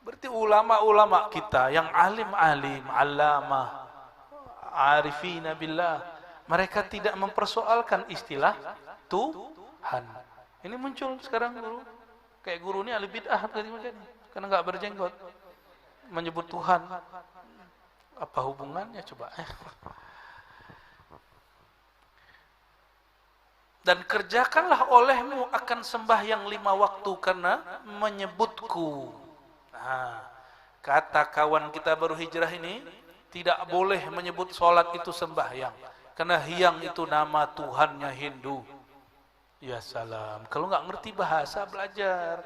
B: Berarti ulama-ulama kita yang alim-alim, allamah, arifina billah, mereka tidak mempersoalkan istilah Tuhan. Ini muncul sekarang guru. Kayak guru ini ahli bid'ah karena enggak berjenggot. Menyebut Tuhan. Apa hubungannya coba? Dan kerjakanlah olehmu akan sembahyang 5 waktu karena menyebutku. Nah, kata kawan kita baru hijrah ini, tidak boleh menyebut sholat itu sembahyang. Karena Hyang itu nama Tuhannya Hindu. Ya salam. Kalau nggak ngerti bahasa, belajar.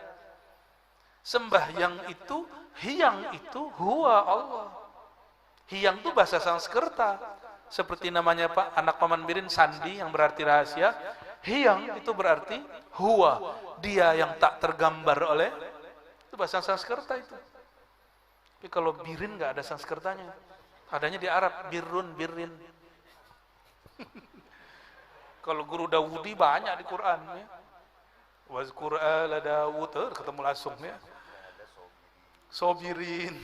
B: Sembahyang itu, Hyang itu, huwa Allah. Hyang itu bahasa Sanskerta. Seperti namanya Pak anak Paman Birin, Sandi yang berarti rahasia. Hyang itu berarti huwa, dia yang tak tergambar oleh, itu bahasa Sanskerta itu. Tapi kalau Birin nggak ada Sanskertanya, adanya di Arab, birrun, birrin. Kalau guru Dawudi banyak di Quran ya. Wazkur ala Dawud, ketemu langsung ya. sobirin.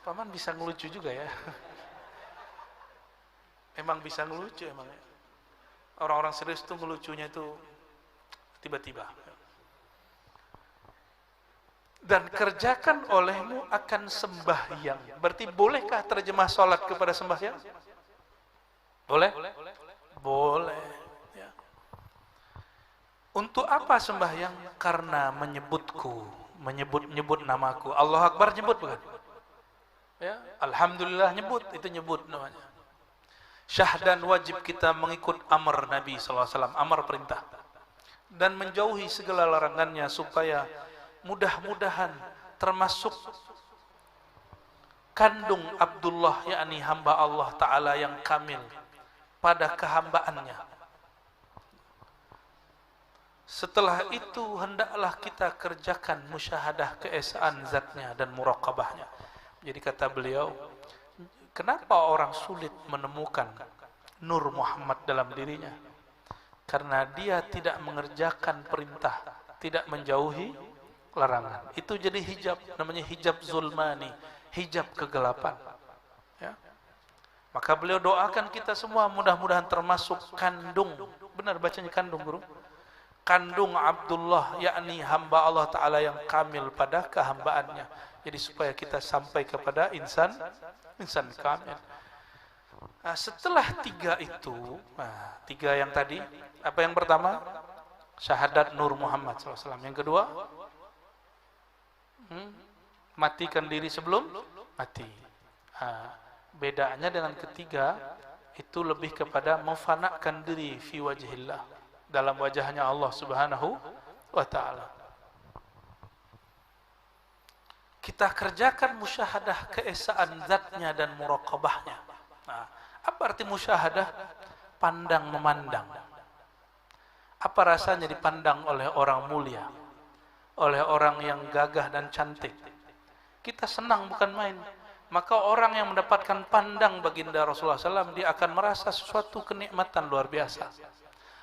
B: Paman bisa ngelucu juga ya. Emang bisa ngelucu emang ya. Orang-orang serius tuh ngelucunya itu tiba-tiba. Dan kerjakan olehmu akan sembahyang. Berarti bolehkah terjemah sholat kepada sembahyang? Boleh? Boleh. Ya. Untuk apa sembahyang? Karena menyebutku, menyebut namaku. Allah Akbar nyebut bukan? Ya, Alhamdulillah nyebut, itu nyebut namanya. Syahdan wajib kita mengikut amar Nabi SAW, amar perintah. Dan menjauhi segala larangannya supaya mudah-mudahan termasuk kandung Abdullah, yakni hamba Allah Ta'ala yang kamil pada kehambaannya. Setelah itu hendaklah kita kerjakan musyahadah keesaan zatnya dan muraqabahnya. Jadi kata beliau, kenapa orang sulit menemukan Nur Muhammad dalam dirinya? Karena dia tidak mengerjakan perintah, tidak menjauhi larangan. Itu jadi hijab, namanya hijab zulmani, hijab kegelapan. Ya. Maka beliau doakan kita semua mudah-mudahan termasuk kandung. Benar bacanya kandung, guru? Kandung Abdullah, yakni hamba Allah Ta'ala yang kamil pada kehambaannya. Jadi supaya kita sampai kepada insan kamil. Nah, setelah tiga itu, tiga yang tadi, apa yang pertama? Syahadat Nur Muhammad SAW. Yang kedua, matikan diri sebelum mati. Bedanya dengan ketiga, itu lebih kepada memfanakan diri fi wajhillah, dalam wajahnya Allah Subhanahu wa Ta'ala. Kita kerjakan musyahadah keesaan zatnya dan muraqabahnya. Nah, apa arti musyahadah? Pandang memandang. Apa rasanya dipandang oleh orang mulia, oleh orang yang gagah dan cantik? Kita senang bukan main. Maka orang yang mendapatkan pandang baginda Rasulullah SAW, dia akan merasa sesuatu kenikmatan luar biasa.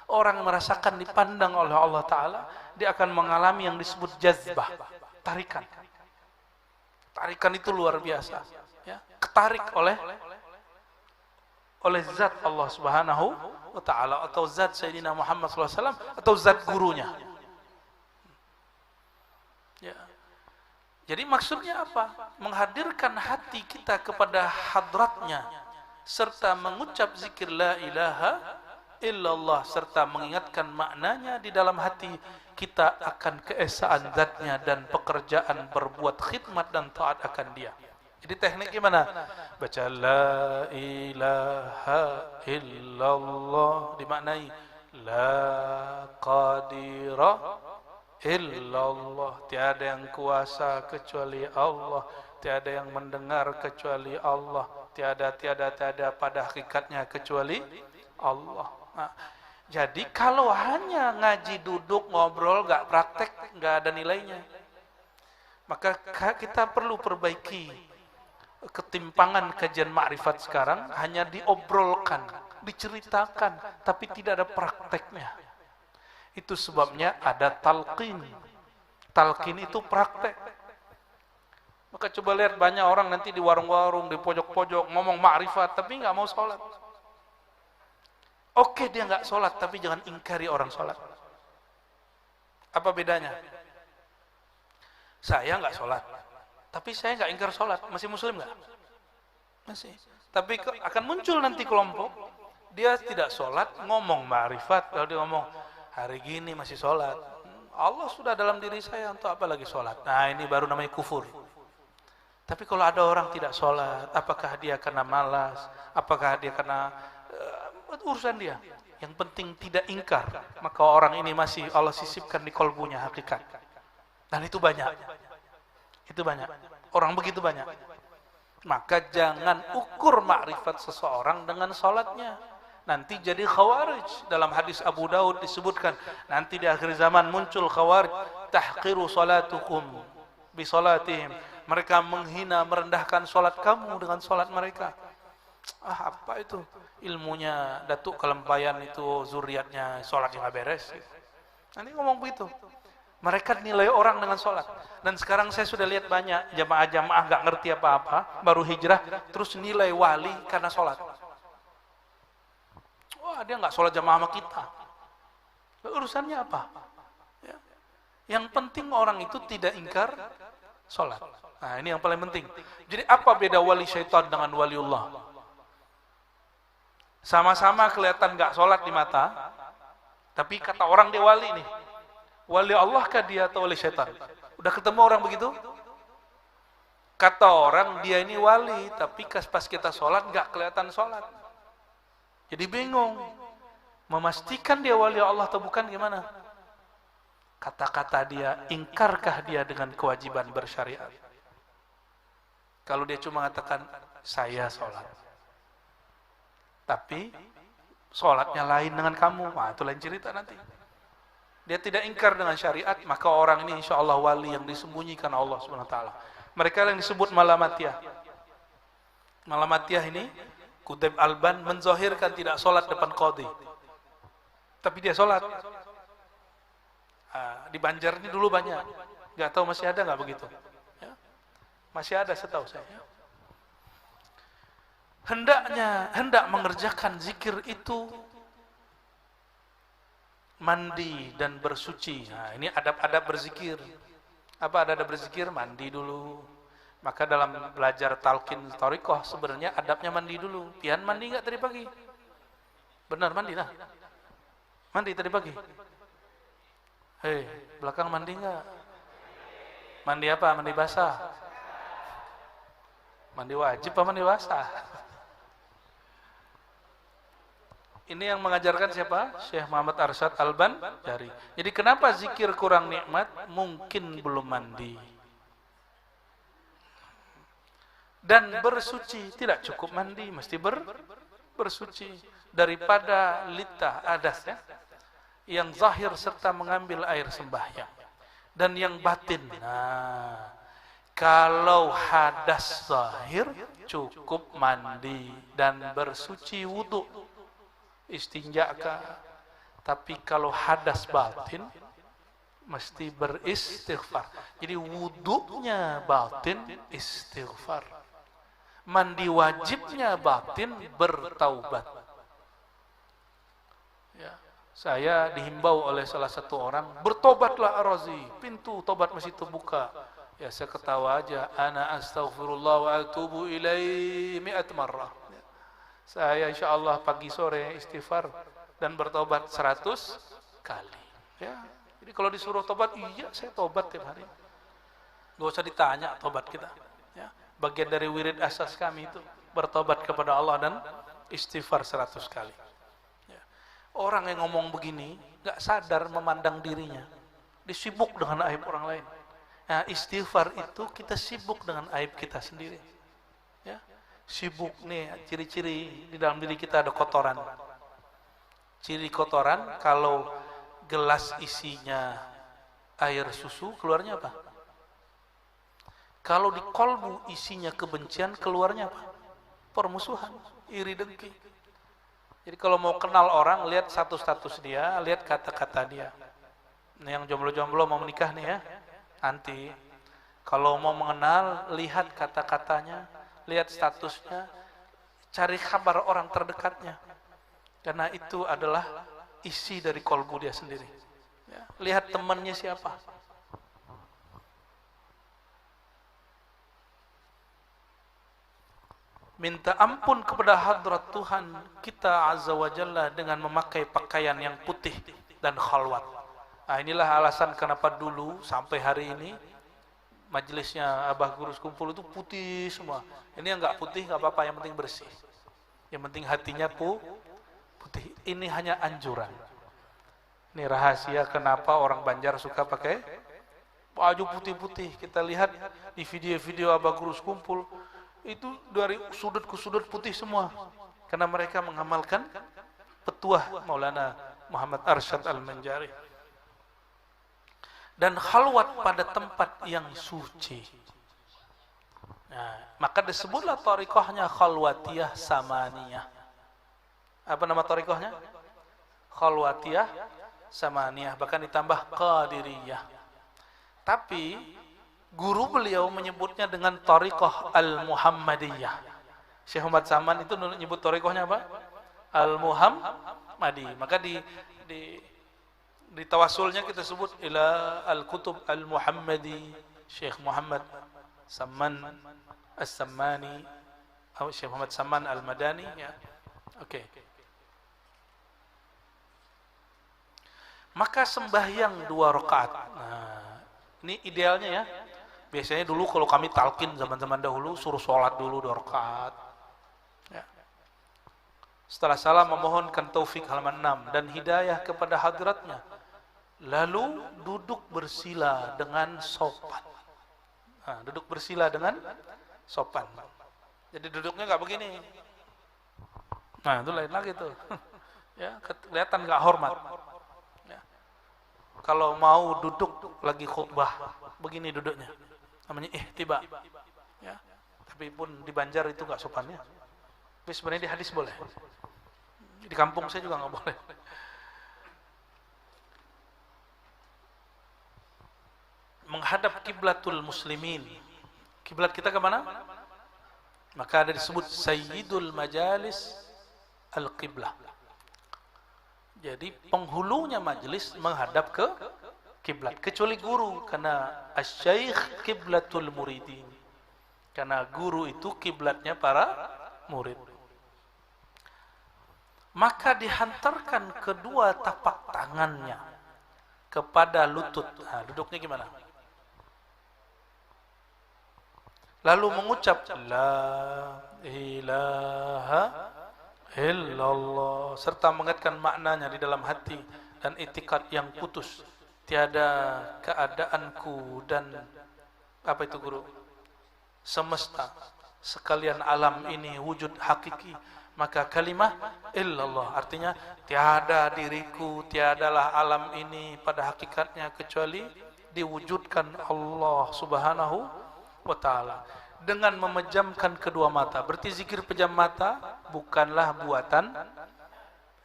B: Orang merasakan dipandang oleh Allah Ta'ala, dia akan mengalami yang disebut jazbah, tarikan. Tarikan itu luar biasa, ya. Ketarik oleh zat Allah Subhanahu wa Ta'ala, atau zat Sayyidina Muhammad SAW, atau zat gurunya. Ya. Jadi maksudnya apa? Menghadirkan hati kita kepada hadratnya, serta mengucap zikir la ilaha illallah, serta mengingatkan maknanya di dalam hati kita akan keesaan zatnya dan pekerjaan berbuat khidmat dan taat akan dia. Jadi teknik gimana? Baca la ilaha illallah, dimaknai la qadira illallah, tiada yang kuasa kecuali Allah, tiada yang mendengar kecuali Allah, tiada pada hakikatnya kecuali Allah. Nah, jadi kalau hanya ngaji duduk ngobrol gak praktek, gak ada nilainya. Maka kita perlu perbaiki ketimpangan kajian makrifat sekarang, hanya diobrolkan, diceritakan, tapi tidak ada prakteknya. Itu sebabnya ada talqin. Talqin itu praktek. Maka coba lihat banyak orang nanti di warung-warung, di pojok-pojok ngomong makrifat tapi nggak mau sholat. Oke, dia nggak sholat, tapi jangan ingkari orang sholat. Apa bedanya? Saya nggak sholat, tapi saya nggak ingkar sholat. Masih muslim nggak? Masih. Tapi akan muncul nanti kelompok, dia tidak sholat, ngomong ma'rifat, kalau dia ngomong, hari gini masih sholat. Allah sudah dalam diri saya, untuk apa lagi sholat? Nah, ini baru namanya kufur. Tapi kalau ada orang tidak sholat, apakah dia karena malas? Apakah dia karena urusan dia? Yang penting tidak ingkar. Maka orang ini masih Allah sisipkan di kolbunya hakikat. Dan itu banyak. Itu banyak. Orang begitu banyak. Maka jangan ukur makrifat seseorang dengan sholatnya. Nanti jadi khawarij. Dalam hadis Abu Daud disebutkan, nanti di akhir zaman muncul khawarij, tahqiru salatukum bi salatihim. Mereka menghina, merendahkan sholat kamu dengan sholat mereka. Apa itu? Ilmunya Datuk Kelempayan itu, zuriatnya sholat yang gak beres. Nanti ngomong begitu. Mereka nilai orang dengan sholat. Dan sekarang saya sudah lihat banyak jamaah-jamaah nggak ngerti apa-apa, baru hijrah, terus nilai wali karena sholat. Wah, dia nggak sholat jamaah sama kita. Urusannya apa? Ya. Yang penting orang itu tidak ingkar sholat. Nah, ini yang paling penting. Jadi apa beda wali syaitan dengan waliullah? Sama-sama kelihatan nggak sholat di mata, tapi kata orang dia wali nih. Wali Allah kah dia atau wali syaitan? Udah ketemu orang begitu? Kata orang dia ini wali, tapi pas kita sholat nggak kelihatan sholat. Jadi bingung. Memastikan dia wali Allah atau bukan gimana? Kata-kata dia, ingkarkah dia dengan kewajiban bersyariat? Kalau dia cuma mengatakan, saya sholat. Tapi, sholatnya lain dengan kamu. Nah, itu lain cerita nanti. Dia tidak ingkar dengan syariat, maka orang ini insya Allah wali yang disembunyikan Allah SWT. Mereka yang disebut malamatiyah. Malamatiyah ini, Kutub Alban menzahirkan tidak sholat depan qadhi. Tapi dia sholat. Di Banjar ini dulu banyak. Gak tahu masih ada nggak begitu? Ya. Masih ada setahu saya. Hendak mengerjakan zikir itu mandi dan bersuci. Nah, ini adab-adab berzikir. Apa adab berzikir? Mandi dulu. Maka dalam belajar talqin thariqah sebenarnya adabnya mandi dulu. Pian mandi nggak tadi pagi? Benar mandi lah. Mandi tadi pagi. Hei, belakang mandi nggak? Mandi apa? Mandi basah. Mandi wajib apa mandi basah? Ini yang mengajarkan siapa? Syekh Muhammad Arsyad Al-Banjari. Jadi kenapa zikir kurang nikmat? Mungkin belum mandi. Dan bersuci, tidak cukup mandi, mesti bersuci. Daripada litah adasnya, yang zahir serta mengambil air sembahyang. Dan yang batin. Nah, kalau hadas zahir, cukup mandi dan bersuci wudu. Istinja kah? Tapi kalau hadas batin mesti beristighfar. Jadi wudunya batin istighfar. Mandi wajibnya batin bertaubat. Ya, saya dihimbau oleh salah satu orang, bertobatlah Ar-Razi, pintu tobat masih terbuka. Ya, saya ketawa aja, ana astaghfirullah wa atubu ilaihi 100 marrah. Saya insya Allah pagi sore istighfar dan bertobat 100 kali. Ya, jadi kalau disuruh tobat, iya saya tobat tiap hari. Gak usah ditanya tobat kita. Ya, bagian dari wirid asas kami itu bertobat kepada Allah dan istighfar 100 kali. Ya. Orang yang ngomong begini gak sadar memandang dirinya, disibuk dengan aib orang lain. Nah, istighfar itu kita sibuk dengan aib kita sendiri. Ya. Sibuk nih, ciri-ciri di dalam diri kita ada kotoran. Ciri kotoran, kalau gelas isinya air susu, keluarnya apa? Kalau di kolbu isinya kebencian, keluarnya apa? Permusuhan, iri dengki. Jadi kalau mau kenal orang, lihat status dia, lihat kata-kata dia. Nah, yang jomblo-jomblo mau menikah nih ya, nanti kalau mau mengenal, lihat kata-katanya, lihat statusnya, cari kabar orang terdekatnya. Karena itu adalah isi dari kolbu dia sendiri. Ya, lihat temannya siapa. Minta ampun kepada hadrat Tuhan kita Azza wa Jalla dengan memakai pakaian yang putih dan khalwat. Nah, inilah alasan kenapa dulu sampai hari ini majelisnya Abah Gurus Kumpul itu putih semua. Ini yang nggak putih nggak apa-apa, yang penting bersih. Yang penting hatinya putih. Ini hanya anjuran. Ini rahasia kenapa orang Banjar suka pakai baju putih-putih. Kita lihat di video-video Abah Gurus Kumpul itu dari sudut ke sudut putih semua. Karena mereka mengamalkan petuah Maulana Muhammad Arsyad Al-Banjari. Dan khalwat pada tempat yang suci. Nah, maka disebutlah thariqahnya khalwatiyah samaniyah. Apa nama thariqahnya? Khalwatiyah samaniyah, bahkan ditambah qadiriyah. Tapi guru beliau menyebutnya dengan Thariqah Al-Muhammadiyah. Syekh Muhammad Saman itu menyebut thariqahnya apa? Al-Muhammadi. Maka di tawasulnya kita sebut ila al-kutub al-Muhammadi Syekh Muhammad Saman As-Sammani atau Syekh Muhammad Saman Al-Madani ya. Oke. Maka sembahyang 2 rakaat. Nah, ini idealnya ya. Biasanya dulu kalau kami talqin zaman-zaman dahulu suruh sholat dulu 2 rakaat. Ya. Setelah salam memohonkan taufik halaman 6 dan hidayah kepada hadratnya. Lalu duduk bersila dengan sopan. Nah, duduk bersila dengan sopan. Jadi duduknya nggak begini. Nah, itu lain lagi tuh. Ya, kelihatan nggak hormat. Ya. Kalau mau duduk lagi khutbah, begini duduknya. Namanya ihtiba. Ya. Tapi pun di Banjar itu nggak sopannya. Tapi sebenarnya di hadis boleh. Di kampung saya juga nggak boleh. Menghadap kiblatul muslimin. Kiblat kita ke mana? Maka ada disebut sayyidul majalis al-qiblah. Jadi penghulunya majelis menghadap ke kiblat, kecuali guru, karena asy-syaikh kiblatul muridin. Karena guru itu kiblatnya para murid. Maka dihantarkan kedua tapak tangannya kepada lutut. Nah, duduknya gimana? Lalu mengucap la ilaha illallah serta mengingatkan maknanya di dalam hati dan itikad yang putus, tiada keadaanku dan apa itu guru? Semesta sekalian alam ini wujud hakiki. Maka kalimah illallah artinya tiada diriku, tiadalah alam ini pada hakikatnya kecuali diwujudkan Allah Subhanahu wa ta'ala. Dengan memejamkan kedua mata. Berarti zikir pejam mata bukanlah buatan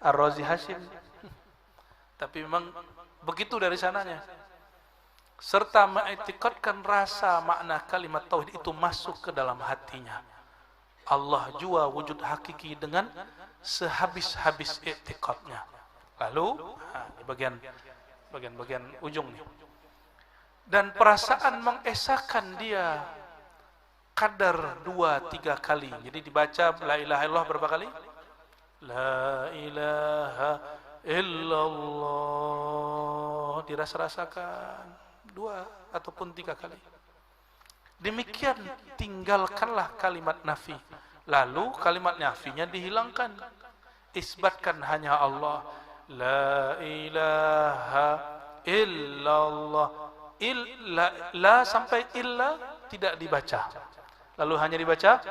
B: Ar-Razi Hashim. Tapi memang begitu dari sananya. Serta mengiktikadkan rasa makna kalimat tauhid itu masuk ke dalam hatinya. Allah jua wujud hakiki dengan sehabis-habis iktikadnya. Lalu, di bagian ujung nih. Dan perasaan mengesahkan dia kadar 2-3 kali. Jadi dibaca la ilaha illallah berapa kali? La ilaha illallah. Dirasa-rasakan 2 ataupun 3 kali. Demikian tinggalkanlah kalimat nafi. Lalu kalimat nafinya dihilangkan. Isbatkan hanya Allah. La ilaha illallah. La sampai illa tidak dibaca. Lalu hanya dibaca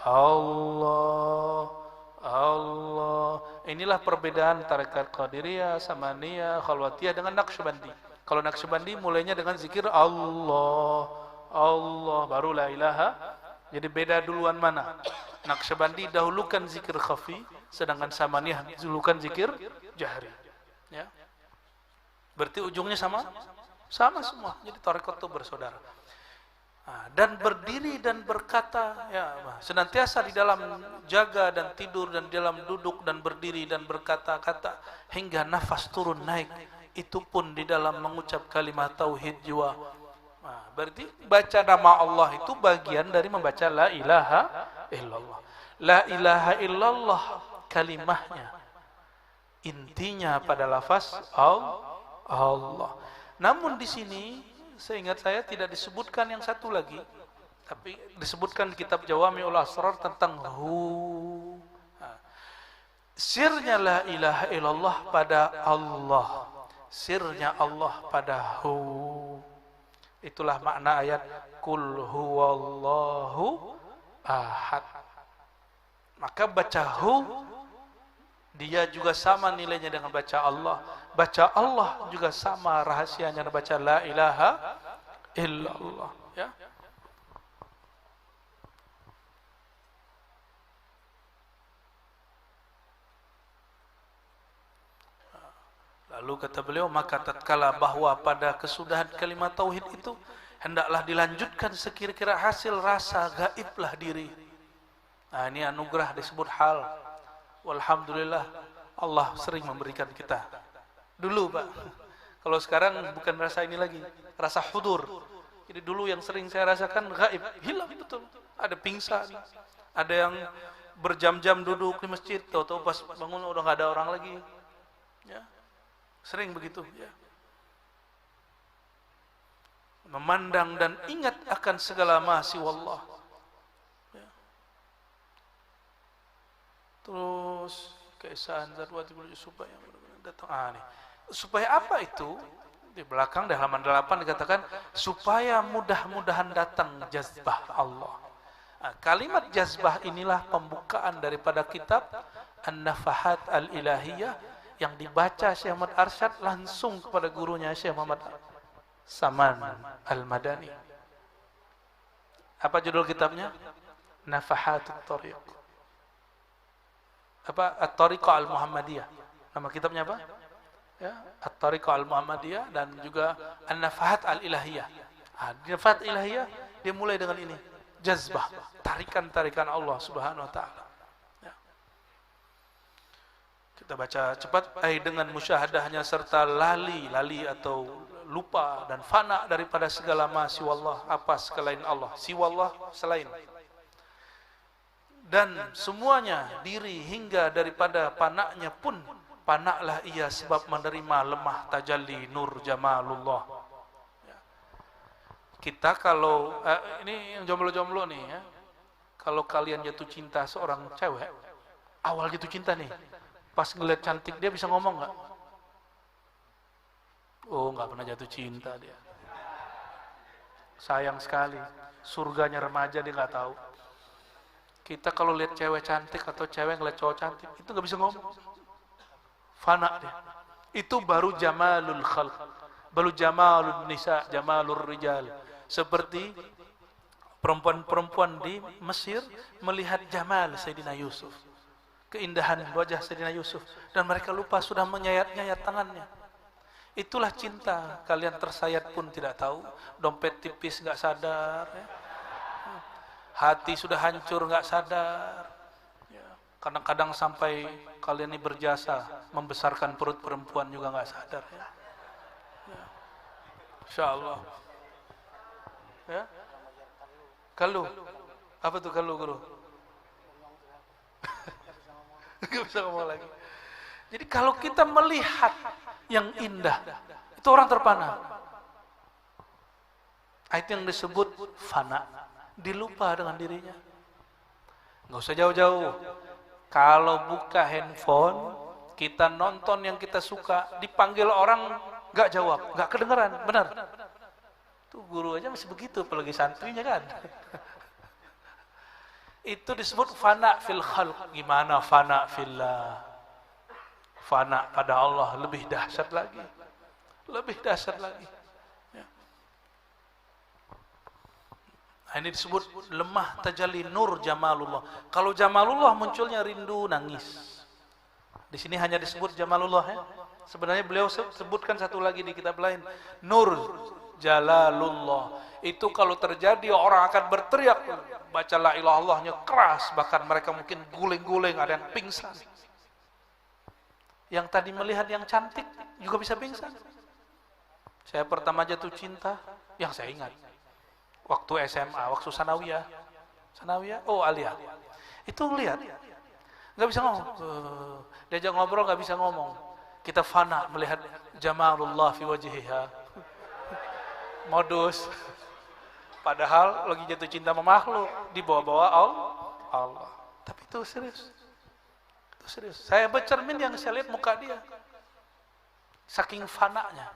B: Allah, Allah. Inilah perbedaan tarekat Qadiriyah, Samaniyah, Khalwatiyah dengan Naqsyabandi. Kalau Naqsyabandi mulainya dengan zikir Allah, Allah, baru la ilaha. Jadi beda duluan mana? Naqsyabandi dahulukan zikir khafi, sedangkan Samaniyah dahulukan zikir jahri. Ya. Berarti ujungnya sama? Sama semua. Jadi tarekat itu bersaudara. Dan berdiri dan berkata, ya, senantiasa di dalam jaga dan tidur dan di dalam duduk dan berdiri dan berkata-kata hingga nafas turun naik. Itu pun di dalam mengucap kalimat tauhid jiwa. Berarti baca nama Allah itu bagian dari membaca la ilaha illallah. La ilaha illallah kalimahnya. Intinya pada lafaz Allah. Namun di sini seingat saya tidak disebutkan yang satu lagi, tapi disebutkan di kitab Jawami'ul Asrar tentang hu. Sirnya la ilaha illallah pada Allah. Sirnya Allah pada hu. Itulah makna ayat Qul huwallahu ahad. Maka baca hu dia juga sama nilainya dengan baca Allah. Baca Allah juga sama rahasianya dengan baca la ilaha illallah. Ya. Lalu kata beliau, maka tatkala bahwa pada kesudahan kalimat tauhid itu hendaklah dilanjutkan sekira-kira hasil rasa gaiblah diri. Nah, ini anugerah disebut hal. Walhamdulillah Allah sering memberikan kita. Dulu Pak, kalau sekarang bukan rasa ini lagi, rasa hudur. Jadi dulu yang sering saya rasakan gaib, hilang betul. Ada pingsan, ada yang berjam-jam duduk di masjid, tahu-tahu pas bangun udah nggak ada orang lagi. Ya, sering begitu. Ya. Memandang dan ingat akan segala masih wallah. Ya. Terus keesaan Zarwati supaya datang nih. Supaya apa itu? Di belakang di halaman 8 dikatakan supaya mudah-mudahan datang jazbah Allah. Nah, kalimat jazbah inilah pembukaan daripada kitab An-Nafahat Al-Ilahiyah yang dibaca Syekh Muhammad Arsyad langsung kepada gurunya Syekh Muhammad Saman Al-Madani. Apa judul kitabnya? Nafahatut Thariq. Apa? At-Thariqah Al-Muhammadiyah. Nama kitabnya apa? Ya, At-Thariqah Al-Muhammadiyah dan juga An-Nafahat Al-Ilahiyah. Nafahat Ilahiyah dia mulai dengan ini, jazbah, tarikan-tarikan Allah Subhanahu wa taala. Ya. Kita baca cepat, dengan musyahadahnya serta lali atau lupa dan fana daripada segala ma siwallah, apa selain Allah, siwallah selain. Dan semuanya diri hingga daripada panaknya pun panaklah ia sebab menerima lemah tajalli nur jamalullah. Ya. Kita kalau ini yang jomblo-jomblo nih ya, kalau kalian jatuh cinta seorang cewek, awal jatuh cinta nih, pas ngeliat cantik dia bisa ngomong nggak? Oh, nggak pernah jatuh cinta dia. Sayang sekali, surganya remaja dia nggak tahu. Kita kalau lihat cewek cantik atau cewek ngeliat cowok cantik, itu nggak bisa ngomong. Fana dia. Itu baru jamalul khalq, baru jamalul nisa, jamalul rijal. Seperti perempuan-perempuan di Mesir melihat jamal Sayyidina Yusuf, keindahan wajah Sayyidina Yusuf, dan mereka lupa sudah menyayat-nyayat tangannya. Itulah cinta. Kalian tersayat pun tidak tahu, dompet tipis nggak sadar, ya. Hati sudah hancur nggak sadar. Kadang-kadang sampai kalian ini berjasa membesarkan perut perempuan juga nggak sadar. Ya. Ya. Insya Allah. Ya. Kalu. Apa tuh kalu guru? Nggak bisa ngomong lagi. Jadi kalau kita melihat yang indah, itu orang terpana. Itu yang disebut fana. Dilupa dengan dirinya. Nggak usah jauh-jauh. Kalau buka handphone, kita nonton yang kita suka, dipanggil orang nggak jawab, nggak kedengeran, benar? Tuh guru aja masih begitu, apalagi santrinya kan. Itu disebut fana fil khalq. Gimana fana fillah? Fana pada Allah lebih dahsyat lagi, lebih dahsyat lagi. Ya. Nah, ini disebut lemah tajalli nur jamalullah. Kalau jamalullah munculnya rindu, nangis. Di sini hanya disebut jamalullah ya. Sebenarnya beliau sebutkan satu lagi di kitab lain, nur jalalullah. Itu kalau terjadi orang akan berteriak, baca la ilaha illallahnya keras, bahkan mereka mungkin guling-guling, ada yang pingsan. Yang tadi melihat yang cantik juga bisa pingsan. Saya pertama jatuh cinta, yang saya ingat waktu SMA, waktu sanawiyah, oh Alia, itu lihat, nggak bisa ngomong, diajak ngobrol nggak bisa ngomong, kita fana melihat jamalullah fi wajhiha, modus, padahal lagi jatuh cinta sama makhluk, dibawa-bawa Allah, tapi itu serius, saya bercermin yang saya lihat muka dia, saking fananya,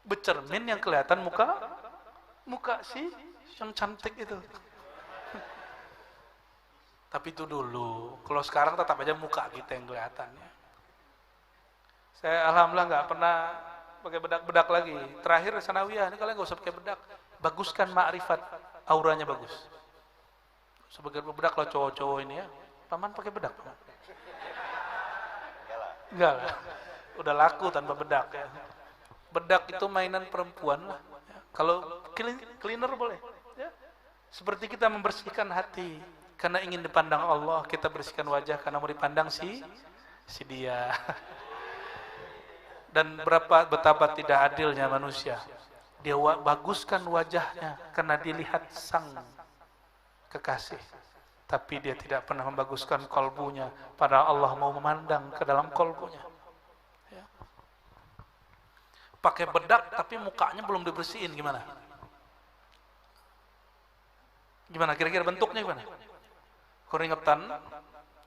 B: bercermin yang kelihatan muka si yang cantik itu. Tapi itu dulu. Kalau sekarang tetap aja muka kita yang kelihatan. Saya alhamdulillah nggak pernah pakai bedak-bedak lagi. Terakhir sanawiyah ini kalian nggak usah pakai bedak. Baguskan ma'rifat, auranya bagus. Sebagai bedak lah cowok-cowok ini ya. Paman pakai bedak. Enggak lah. Udah laku tanpa bedak ya. Bedak itu mainan perempuan lah. Ya. Kalau cleaner boleh. Ya. Seperti kita membersihkan hati karena ingin dipandang Allah, kita bersihkan wajah karena mau dipandang si dia. Dan betapa tidak adilnya manusia. Dia baguskan wajahnya karena dilihat sang kekasih. Tapi dia tidak pernah membaguskan kolbunya. Padahal Allah mau memandang ke dalam kolbunya. Ya. Pakai bedak tapi mukanya belum dibersihin, gimana? Gimana? Kira-kira bentuknya gimana? Keringetan,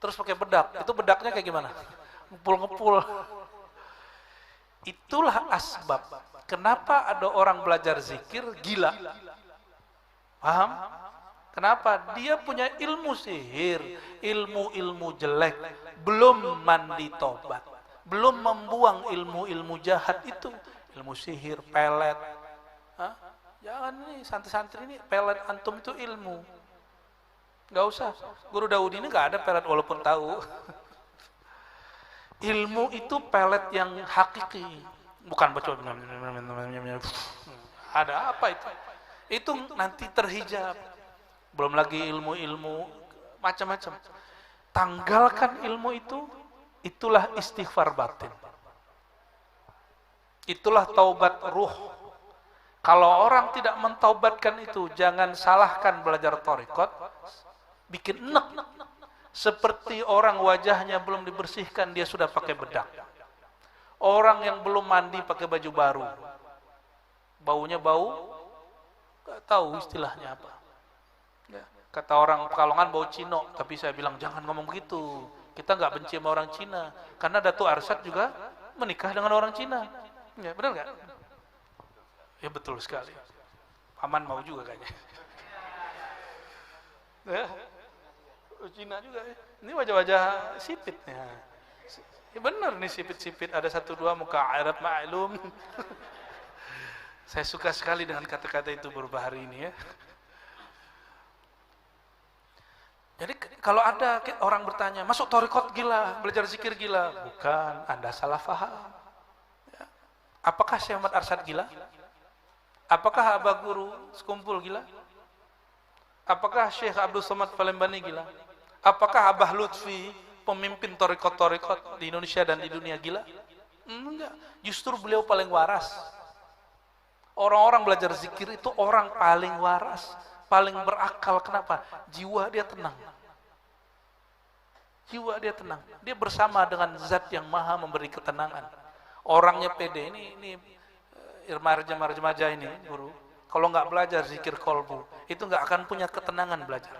B: terus pakai bedak. Itu bedaknya kayak gimana? Ngepul-ngepul. Itulah asbab kenapa ada orang belajar zikir gila. Paham? Kenapa? Dia punya ilmu sihir, ilmu-ilmu jelek, belum mandi tobat, belum membuang ilmu-ilmu jahat itu, ilmu sihir, pelet. Hah? Jangan nih santri-santri ini pelet antum itu ilmu. Gak usah. Guru Daud ini gak ada pelet walaupun tahu. Ilmu itu pelet yang hakiki, bukan bacot. Ada apa itu? Itu nanti terhijab. Belum lagi ilmu-ilmu macam-macam. Tanggalkan ilmu itu, itulah istighfar batin. Itulah taubat ruh. Kalau orang tidak mentaubatkan itu, jangan salahkan belajar thariqat, bikin enek. Seperti orang wajahnya belum dibersihkan, dia sudah pakai bedak. Orang yang belum mandi pakai baju baru, baunya bau, gak tahu istilahnya apa. Ya. Kata orang Pekalongan bau Cino, tapi saya bilang jangan ngomong begitu. Kita nggak benci sama orang Cina, karena Datuk Arsyad juga menikah dengan orang Cina. Ya, benar nggak? Ya betul sekali. Paman mau juga kayaknya. Ya. Cina juga ya. Ini wajah-wajah sipitnya. Ya benar nih sipit-sipit, ada 1-2 muka Arab ma'lum. Saya suka sekali dengan kata-kata itu beberapa hari ini ya. Jadi kalau ada orang bertanya, masuk thariqat gila, belajar zikir gila. Bukan, Anda salah faham. Ya. Apakah Syekh Ahmad Arsyad gila? Apakah Abah Guru sekumpul gila? Apakah Syekh Abdul Somad Palembani gila? Apakah Abah Lutfi, pemimpin thariqat di Indonesia dan di dunia gila? Enggak, justru beliau paling waras. Orang-orang belajar zikir itu orang paling waras, paling berakal. Kenapa? Jiwa dia tenang. Jiwa dia tenang. Dia bersama dengan zat yang maha memberi ketenangan. Orangnya pede. Ini remaja-remaja ini, guru. Kalau nggak belajar zikir kolbu, itu nggak akan punya ketenangan belajar.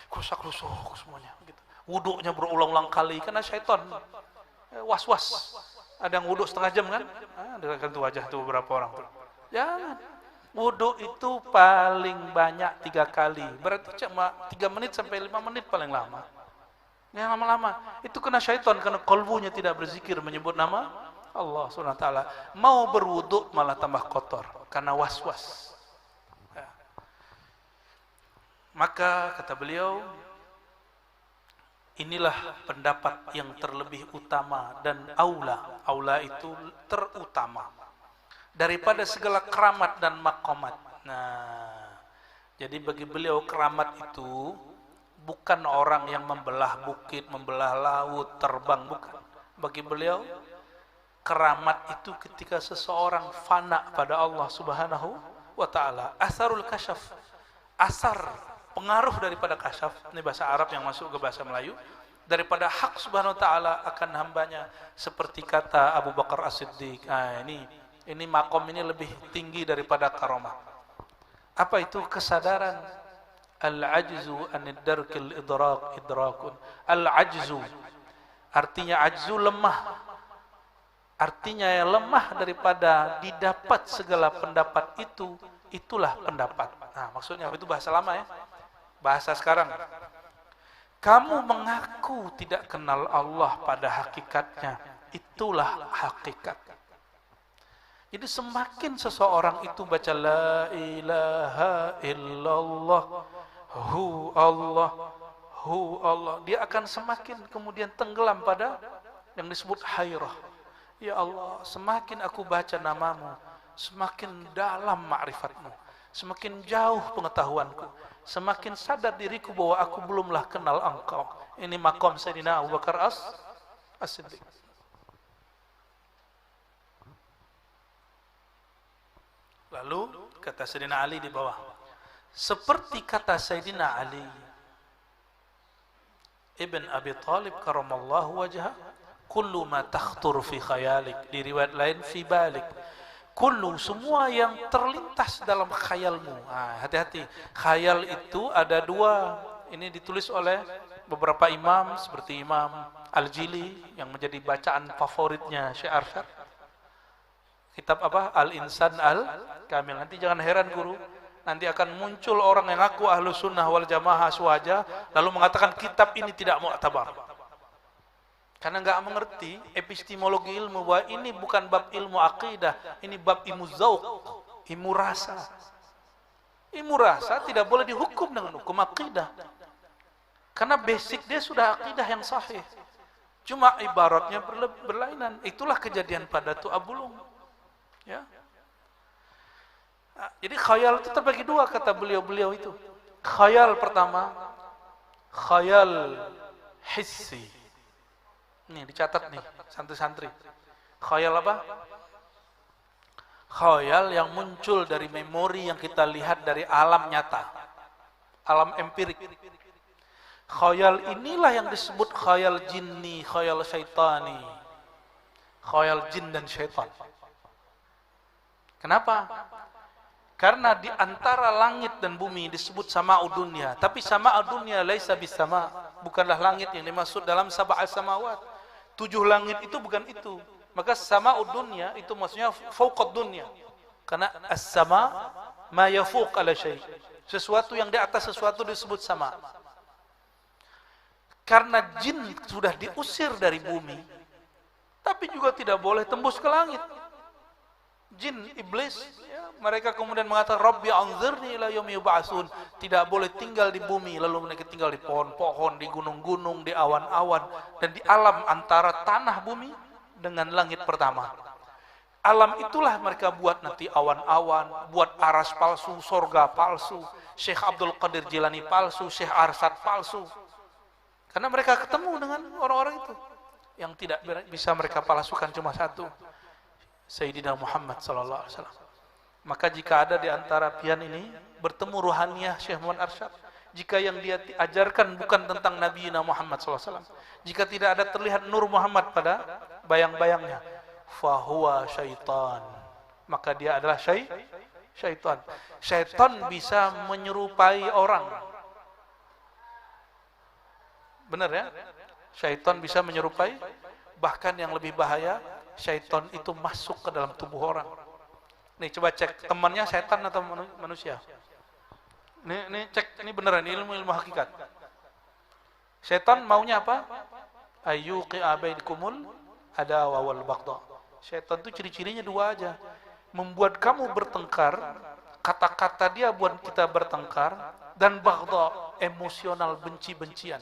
B: Krusak-krusuk semuanya gitu. Wuduknya berulang-ulang kali karena syaitan was-was. Ada yang wuduk setengah jam kan? Dengarkan tuh wajah tuh beberapa orang tuh. Jangan. Wuduk itu paling banyak 3 kali. Berarti cuma 3 menit sampai 5 menit paling lama. Yang lama-lama itu kena syaitan karena kolbunya tidak berzikir menyebut nama Allah SWT. Mau berwuduk malah tambah kotor karena was-was. Maka kata beliau, inilah pendapat yang terlebih utama dan aula. Aula itu terutama daripada segala keramat dan makomat. Nah, jadi bagi beliau keramat itu bukan orang yang membelah bukit, membelah laut, terbang, bukan. Bagi beliau keramat itu ketika seseorang fana pada Allah Subhanahu wa taala. Asarul kasyaf, asar pengaruh daripada kasyaf, ini bahasa Arab yang masuk ke bahasa Melayu, daripada hak Subhanahu wa taala akan hambanya, seperti kata Abu Bakar As-Siddiq. Nah, ini makom ini lebih tinggi daripada karamah. Apa itu? Kesadaran. Al-ajzu anid darkil idrakun. Al-ajzu artinya ajzu lemah. Artinya yang lemah daripada didapat segala pendapat itu, itulah pendapat. Nah, maksudnya itu bahasa lama ya. Bahasa sekarang, kamu mengaku tidak kenal Allah pada hakikatnya, itulah hakikat. Jadi semakin seseorang itu baca la ilaha illallah, hu Allah, dia akan semakin kemudian tenggelam pada yang disebut hairah, Ya Allah, semakin aku baca namamu, semakin dalam ma'rifatmu, semakin jauh pengetahuanku, semakin sadar diriku bahwa aku belumlah kenal engkau. Ini maqam Sayyidina Abu Bakar As-Siddiq. Lalu kata Sayyidina Ali di bawah, seperti kata Sayyidina Ali Ibn Abi Talib karamallahu wajhah, kullu ma takhtur fi khayalik, di riwayat lain fi balik, kullu, semua yang terlintas dalam khayalmu. Hati-hati, khayal itu ada dua. Ini ditulis oleh beberapa imam seperti Imam Al-Jili yang menjadi bacaan favoritnya Syekh Arsyad. Kitab apa? Al-Insan Al-Kamil. Nanti jangan heran guru, nanti akan muncul orang yang ngaku ahlu sunnah wal jamaah aswaja, lalu mengatakan kitab ini tidak mu'tabar. Karena nggak mengerti epistemologi ilmu, bahwa ini bukan bab ilmu akidah, ini bab ilmu zauq, ilmu rasa. Ilmu rasa tidak boleh dihukum dengan hukum akidah. Karena basic dia sudah akidah yang sahih. Cuma ibaratnya berlainan. Itulah kejadian pada Tu'abulung. Ya. Nah, jadi khayal itu terbagi dua kata beliau-beliau itu. Khayal pertama, khayal hissi. Nih dicatat nih santri-santri. Khayal apa? Khayal yang muncul dari memori yang kita lihat dari alam nyata, alam empirik. Khayal inilah yang disebut khayal jinni, khayal syaitani, khayal jin dan syaitan. Kenapa? Karena di antara langit dan bumi disebut sama'ud dunya, tapi sama'ud dunya laisa bis-sama', bukanlah langit yang dimaksud dalam sab'a samawat. 7 langit itu bukan itu. Maka sama'ud dunya itu maksudnya fauqad dunya. Karena as-sama' ma yafuq ala syai'. Sesuatu yang di atas sesuatu disebut sama. Karena jin sudah diusir dari bumi, tapi juga tidak boleh tembus ke langit. Jin, iblis, ya, mereka kemudian mengatakan Rabbi anzirni ila yaumi yub'atsun, tidak boleh tinggal di bumi, lalu mereka tinggal di pohon-pohon, di gunung-gunung, di awan-awan, dan di alam antara tanah bumi dengan langit pertama. Alam itulah mereka buat nanti awan-awan, buat aras palsu, sorga palsu, Syekh Abdul Qadir Jilani palsu, Syekh Arsyad palsu. Karena mereka ketemu dengan orang-orang itu. Yang tidak bisa mereka palsukan cuma satu, Sayyidina Muhammad sallallahu alaihi wasallam. Maka jika ada di antara pian ini bertemu ruhaniyah Syekh Muhammad Arsyad, jika yang dia ajarkan bukan tentang Nabi Muhammad sallallahu alaihi wasallam, jika tidak ada terlihat nur Muhammad pada bayang-bayangnya, fahuwa syaitan, maka dia adalah syaitan. Syaitan bisa menyerupai orang. Benar ya? Syaitan bisa menyerupai, bahkan yang lebih bahaya, syaitan itu masuk ke dalam tubuh orang. Nih coba cek, temannya syaitan atau manusia? Nih cek, ini beneran, ini ilmu hakikat. Syaitan maunya apa? Ayyuqi'a bainakumul adawa wal baghdha. Syaitan itu ciri-cirinya dua aja. Membuat kamu bertengkar, kata-kata dia buat kita bertengkar, dan baghdha, emosional, benci-bencian,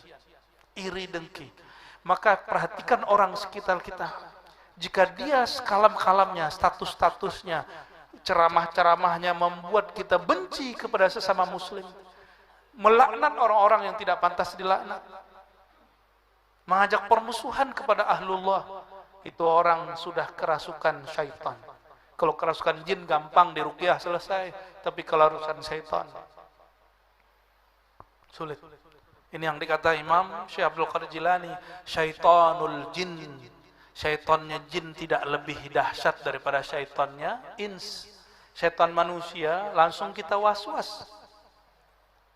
B: iri dengki. Maka perhatikan orang sekitar kita. Jika dia sekalam-kalamnya, status-statusnya, ceramah-ceramahnya membuat kita benci kepada sesama muslim, melaknat orang-orang yang tidak pantas dilaknat, mengajak permusuhan kepada ahlullah, itu orang sudah kerasukan syaitan. Kalau kerasukan jin gampang diruqyah selesai, tapi kalau urusan syaitan sulit. Ini yang dikata Imam Syekh Abdul Qadir Jilani, syaitanul jin. Syaitannya jin tidak lebih dahsyat daripada syaitannya ins. Syaitan manusia langsung kita was-was.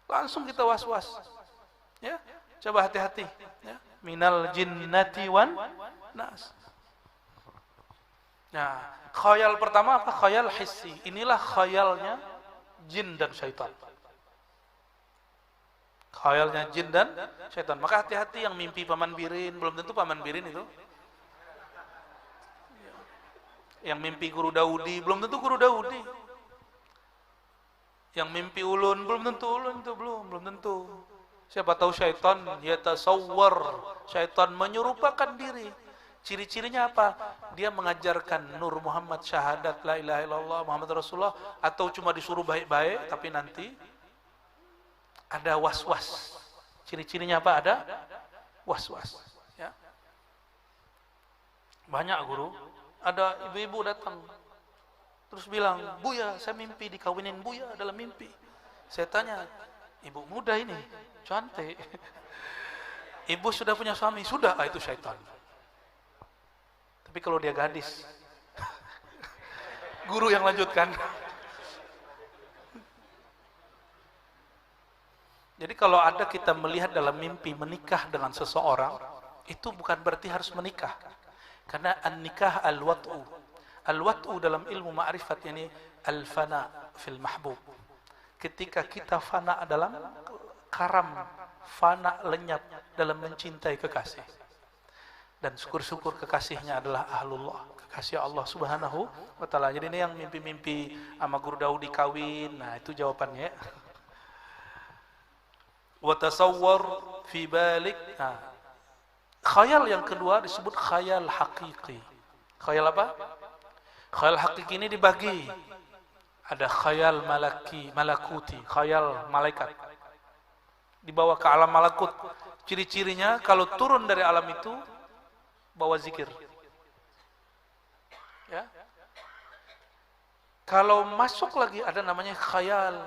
B: Langsung kita was-was. Ya, coba hati-hati, ya. Minal jinnati wan nas. Nah, khayal pertama apa? Khayal hissi. Inilah khayalnya jin dan syaitan. Khayalnya jin dan syaitan. Maka hati-hati yang mimpi paman birin, belum tentu paman birin itu. Yang mimpi guru Daudi, belum tentu guru Daudi. Yang mimpi ulun, belum tentu ulun itu, belum tentu. Siapa tahu syaitan yatasawwar, syaitan menyerupakan diri. Ciri-cirinya apa? Dia mengajarkan Nur Muhammad, syahadat la ilaha illallah Muhammad Rasulullah, atau cuma disuruh baik-baik tapi nanti ada was-was. Ciri-cirinya apa? Ada was-was. Ya. Banyak guru, ada ibu-ibu datang terus bilang, "Buya, saya mimpi dikawinin Buya dalam mimpi." Saya tanya, "Ibu muda ini, cantik. Ibu sudah punya suami?" "Sudah." "Ah, itu syaitan." Tapi kalau dia gadis, guru yang lanjutkan. Jadi kalau ada kita melihat dalam mimpi menikah dengan seseorang, itu bukan berarti harus menikah. Karena an-nikah al-wat'u. Al-wat'u dalam ilmu ma'rifat ini al-fana fil mahbub. Ketika kita fana dalam karam, fana lenyap dalam mencintai kekasih. Dan syukur-syukur kekasihnya adalah ahlullah, kekasih Allah subhanahu wa ta'ala. Jadi ini yang mimpi-mimpi sama guru Daudi kawin, nah itu jawabannya. Wa tasawwur fi balik. Nah, khayal yang kedua disebut khayal hakiki. Khayal apa? Khayal hakiki ini dibagi. Ada khayal malakuti, khayal malaikat. Dibawa ke alam malakut. Ciri-cirinya kalau turun dari alam itu bawa zikir. Ya. Kalau masuk lagi ada namanya khayal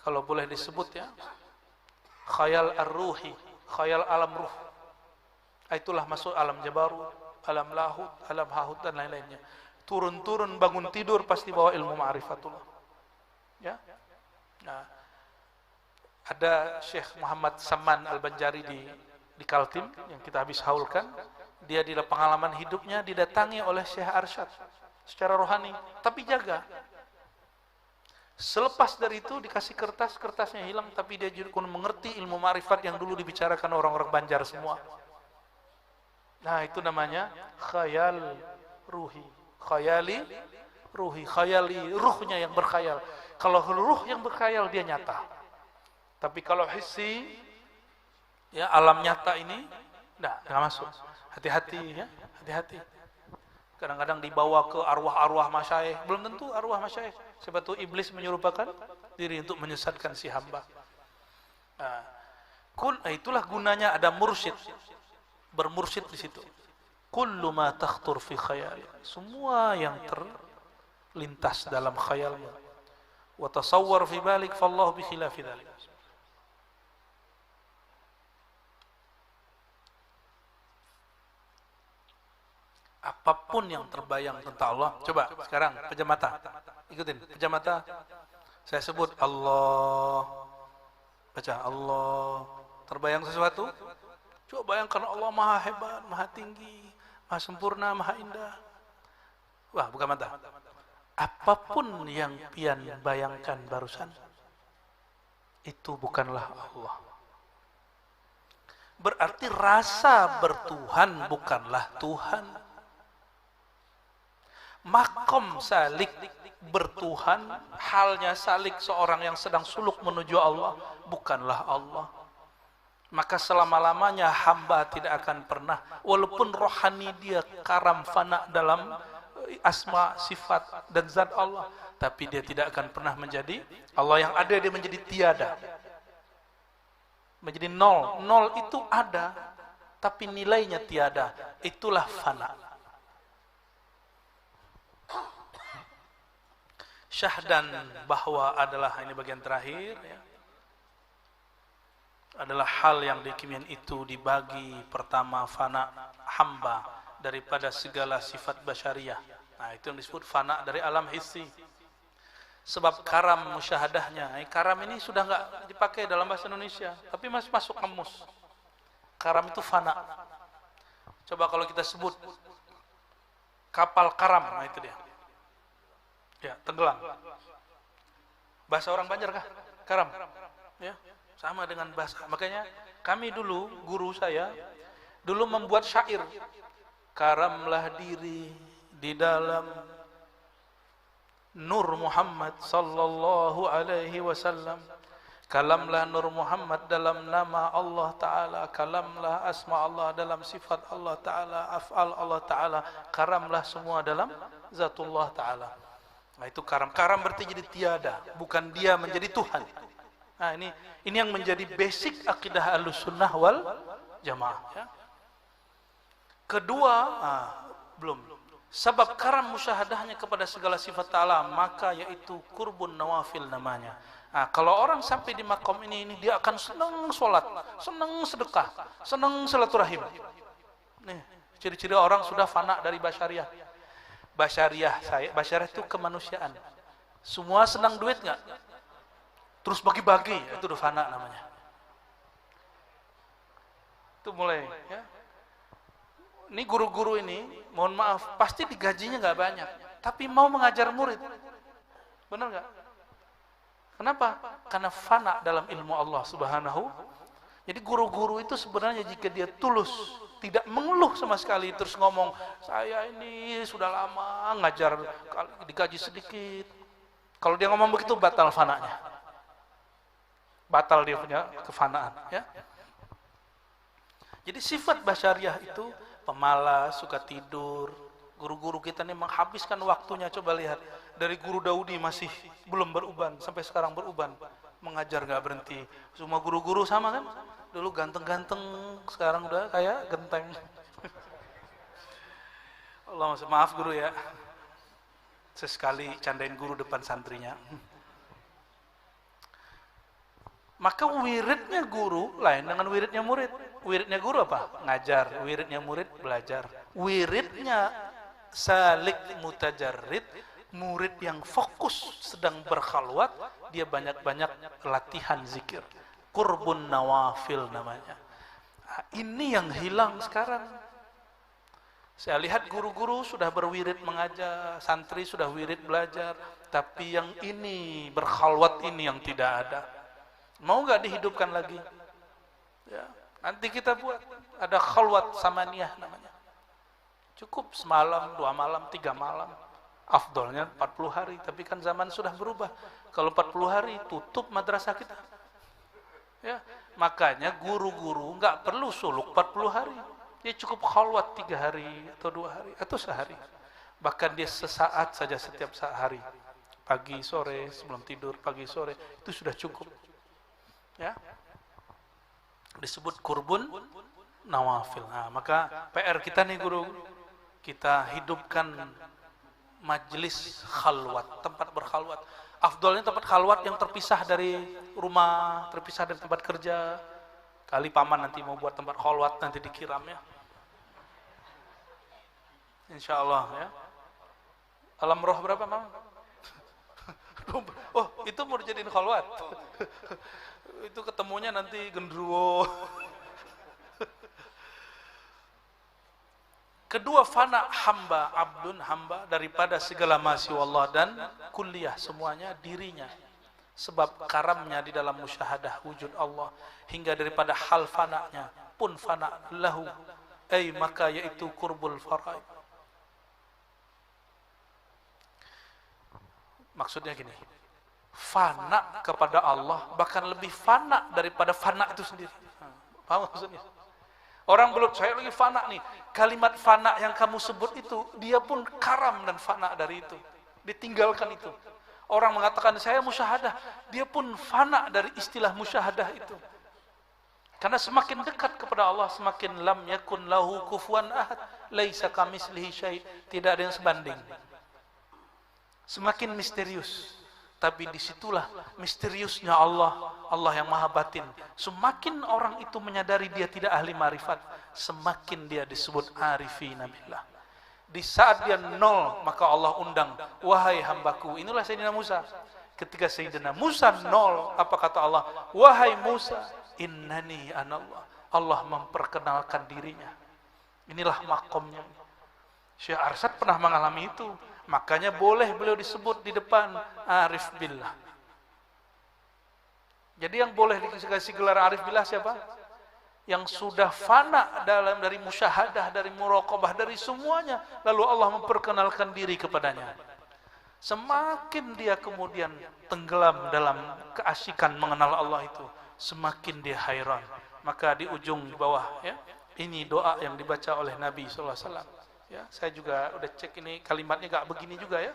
B: kalau boleh disebut ya, khayal ar-ruhi, khayal alam ruh. Itulah masuk alam jabarut, alam lahut, alam hahut dan lain-lainnya. Turun-turun bangun tidur pasti bawa ilmu ma'rifatullah. Ya. Nah, ada Syekh Muhammad Saman Al-Banjari di Kaltim yang kita habis haulkan. Dia di pengalaman hidupnya didatangi oleh Syekh Arsyad secara rohani, tapi jaga. Selepas dari itu dikasih kertasnya hilang, tapi dia juga mengerti ilmu ma'rifat yang dulu dibicarakan orang-orang Banjar semua. Nah, itu namanya khayal ruhi. Khayali ruhi, khayali ruhnya yang berkhayal. Kalau ruh yang berkhayal dia nyata. Tapi kalau hissi, ya alam nyata ini, nggak masuk. Hati-hati ya, hati-hati. Kadang-kadang dibawa ke arwah-arwah masyayikh, belum tentu arwah masyayikh. Sebab itu iblis menyerupakan diri untuk menyesatkan si hamba. Nah, itulah gunanya ada mursyid, bermursyid di situ. Kullu ma takhtur fi khayal, semua yang terlintas dalam khayalmu. Wa tasawwar fi balik, fallahu bi khilafi dzalik. Apapun yang terbayang tentang Allah, coba sekarang pejam mata, ikutin pejam mata. Saya sebut Allah, baca Allah. Terbayang sesuatu? Coba bayangkan Allah maha hebat, maha tinggi, maha sempurna, maha indah. Wah, buka mata. Apapun yang pian bayangkan barusan, itu bukanlah Allah. Berarti rasa bertuhan bukanlah Tuhan. Makom salik bertuhan, halnya salik seorang yang sedang suluk menuju Allah, bukanlah Allah. Maka selama-lamanya hamba tidak akan pernah, walaupun rohani dia karam fana dalam asma, sifat dan zat Allah, tapi dia tidak akan pernah menjadi Allah yang ada. Dia menjadi tiada, menjadi nol. Nol itu ada, tapi nilainya tiada. Itulah fana. Syahdan bahwa adalah, ini bagian terakhir ya, adalah hal yang dikimian itu dibagi pertama fana hamba daripada segala sifat basyariah. Nah, itu yang disebut fana dari alam hissi. Sebab karam musyahadahnya, karam ini sudah nggak dipakai dalam bahasa Indonesia, tapi masih masuk kamus. Karam itu fana. Coba kalau kita sebut kapal karam, nah itu dia. Ya, tenggelam. Bahasa orang Banjar kah? Karam. Ya, sama dengan bahasa. Makanya kami dulu, guru saya dulu membuat syair. Karamlah diri di dalam Nur Muhammad sallallahu alaihi wasallam. Kalamlah Nur Muhammad dalam nama Allah Ta'ala, kalamlah asma Allah dalam sifat Allah Ta'ala, af'al Allah Ta'ala, karamlah semua dalam zatullah Ta'ala. Nah itu karam. Karam berarti jadi tiada, bukan dia menjadi Tuhan. Nah ini yang menjadi basic akidah Ahlussunnah wal Jamaah ya. Kedua, belum. Sebab karam musyahadahnya kepada segala sifat Ta'ala, maka yaitu kurbun nawafil namanya. Nah, kalau orang sampai di makom ini dia akan senang sholat, senang sedekah, senang silaturahim. Nih, ciri-ciri orang sudah fana dari basyariah. Basyariah itu kemanusiaan. Semua senang duit nggak? Terus bagi-bagi, itu udah fana namanya. Itu mulai. Ya. Ini guru-guru ini, mohon maaf, pasti digajinya nggak banyak, tapi mau mengajar murid, benar nggak? Kenapa? Karena fana dalam ilmu Allah Subhanahu. Jadi guru-guru itu sebenarnya jika dia tulus, tidak mengeluh sama sekali, terus ngomong, saya ini sudah lama ngajar, digaji sedikit. Kalau dia ngomong begitu, batal fananya. Batal dia punya kefanaan. Ya. Jadi sifat basyariah itu pemalas, suka tidur. Guru-guru kita ini menghabiskan waktunya, coba lihat. Dari guru Daudi masih belum beruban, sampai sekarang beruban. Mengajar gak berhenti. Semua guru-guru sama kan? Dulu ganteng-ganteng, sekarang udah kayak genteng. Allah maaf guru ya. Sesekali candain guru depan santrinya. Maka wiridnya guru lain dengan wiridnya murid. Wiridnya guru apa? Ngajar. Wiridnya murid belajar. Wiridnya salik mutajarrid, murid yang fokus sedang berkhalwat, dia banyak-banyak latihan zikir. Qurbun nawafil namanya. Nah, ini yang hilang sekarang. Saya lihat guru-guru sudah berwirid mengajar, santri sudah wirid belajar, tapi yang ini berkhalwat ini yang tidak ada. Mau nggak dihidupkan lagi? Ya, nanti kita buat ada khalwat samaniyah namanya. Cukup semalam, 2 malam, 3 malam. Afdolnya 40 hari, tapi kan zaman sudah berubah. Kalau 40 hari tutup madrasah kita. Ya, makanya guru-guru nggak perlu suluk 40 hari. Dia cukup khalwat 3 hari atau 2 hari atau sehari. Bahkan dia sesaat saja setiap hari. Pagi, sore, sebelum tidur, pagi, sore, itu sudah cukup. Ya. Disebut kurbun nawafil. Nah, maka PR kita nih guru, kita hidupkan majlis khalwat, tempat berkhalwat. Afdolnya tempat khalwat yang terpisah dari rumah, terpisah dari tempat kerja. Kali paman nanti mau buat tempat khalwat, nanti dikiram ya. Insya Allah ya. Alam roh berapa mam? Oh itu mau dijadiin khalwat. Itu ketemunya nanti gendruwo. Kedua fana hamba, abdun hamba daripada segala masya Allah dan kulliyah semuanya dirinya. Sebab karamnya di dalam musyahadah wujud Allah hingga daripada hal fananya pun fana lahu. Maka yaitu kurbul faraid. Maksudnya gini, fana kepada Allah bahkan lebih fana daripada fana itu sendiri. Paham maksudnya? Orang belum, saya lagi fana nih. Kalimat fana yang kamu sebut itu, dia pun karam dan fana dari itu. Ditinggalkan itu. Orang mengatakan saya musyahadah, dia pun fana dari istilah musyahadah itu. Karena semakin dekat kepada Allah, semakin lam yakun lahu kufuwan ahad, laisa kamitslihi syai', tidak ada yang sebanding. Semakin misterius. Tapi disitulah misteriusnya Allah, Allah yang maha batin. Semakin orang itu menyadari dia tidak ahli marifat, semakin dia disebut arifina billah. Di saat dia nol, maka Allah undang, wahai hambaku. Inilah Sayyidina Musa. Ketika Sayyidina Musa nol, apa kata Allah? Wahai Musa, innani anallah. Allah memperkenalkan dirinya. Inilah makomnya. Syekh Arsyad pernah mengalami itu. Makanya boleh beliau disebut di depan arif billah. Jadi yang boleh dikasih gelar arif billah siapa? Yang sudah fana dari musyahadah, dari muraqabah, dari semuanya. Lalu Allah memperkenalkan diri kepadanya. Semakin dia kemudian tenggelam dalam keasikan mengenal Allah itu, semakin dia hairan. Maka di ujung di bawah ya, ini doa yang dibaca oleh Nabi sallallahu alaihi wasallam. Ya, saya juga udah cek ini kalimatnya gak begini juga ya.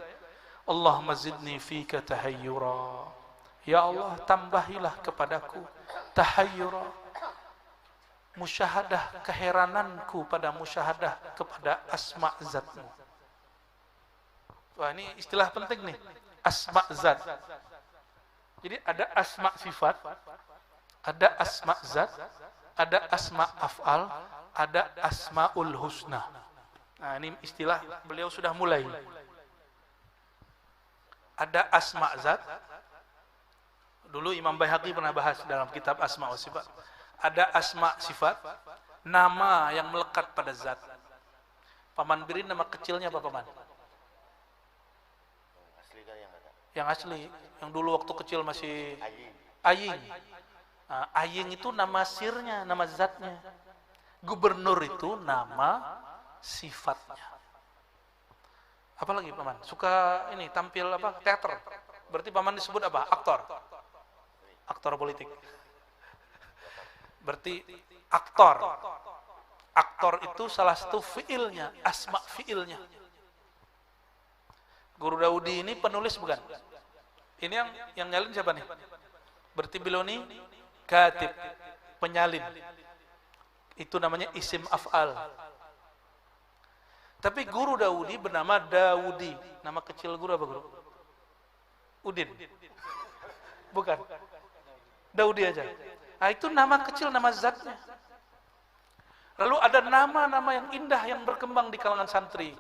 B: Allahumma zidni fika tahayyura. Ya Allah, tambahilah kepadaku tahayyura, musyahadah keherananku pada musyahadah kepada asma zatmu. Wah, ini istilah penting nih, asma zat. Jadi ada asma sifat, ada asma zat, ada asma af'al, ada asmaul husna. Nah, ini istilah beliau sudah mulai. Ada asma zat. Dulu Imam Baihaqi pernah bahas dalam kitab Asma wa Sifat. Ada asma sifat, nama yang melekat pada zat. Paman Birin nama kecilnya apa Paman? Yang asli, yang dulu waktu kecil masih Aying. Nah, Aying itu nama sirnya, nama zatnya. Gubernur itu nama sifatnya. Apalagi Paman? Suka ini tampil apa? Teater. Berarti Paman disebut apa? Aktor. Aktor politik. Berarti aktor. Aktor itu salah satu fiilnya, asma fiilnya. Guru Daudi ini penulis bukan? Ini yang nyalin siapa nih? Berarti beliau ini katib, penyalin. Itu namanya isim af'al. Tapi Guru Daudi bernama Daudi. Nama kecil guru apa guru? Udin. Bukan. Daudi aja. Nah, itu nama kecil, nama zatnya. Lalu ada nama-nama yang indah yang berkembang di kalangan santri.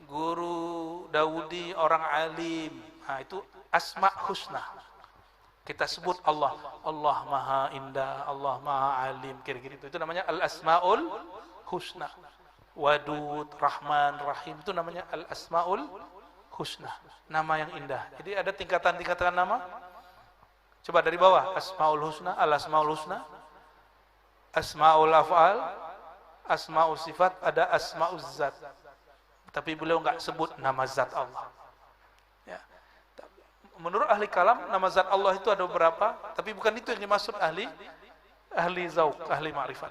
B: Guru Daudi orang alim. Nah, itu asma husna. Kita sebut Allah. Allah maha indah, Allah maha alim. Kira-kira itu namanya al-asma'ul husna. Wadud, Rahman, Rahim. Itu namanya al-asma'ul husna. Nama yang indah. Jadi ada tingkatan-tingkatan nama. Coba dari bawah. Asma'ul husna, al-asma'ul husna. Asma'ul af'al. Asma'ul sifat. Ada asma'ul zat. Tapi beliau enggak sebut nama zat Allah. Ya. Menurut ahli kalam, nama zat Allah itu ada beberapa, tapi bukan itu yang dimaksud ahli zauq, ahli ma'rifat.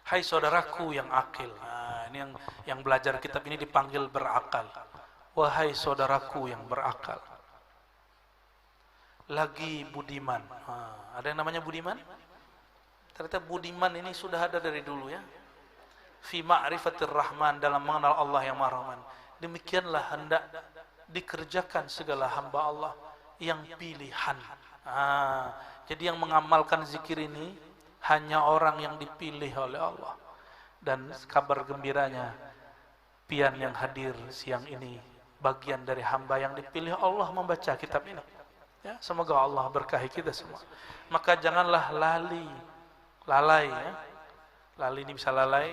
B: Hai saudaraku yang akil. Nah, ini yang belajar kitab ini dipanggil berakal. Wahai saudaraku yang berakal. Lagi budiman. Nah, ada yang namanya budiman? Ternyata budiman ini sudah ada dari dulu ya. Fi ma'rifatir rahman, dalam mengenal Allah yang maha rahman. Demikianlah hendak dikerjakan segala hamba Allah yang pilihan. Jadi yang mengamalkan zikir ini hanya orang yang dipilih oleh Allah. Dan kabar gembiranya, pian yang hadir siang ini bagian dari hamba yang dipilih Allah membaca kitab ini. Ya, semoga Allah berkahi kita semua. Maka janganlah lalai ya. Lalai ini bisa lalai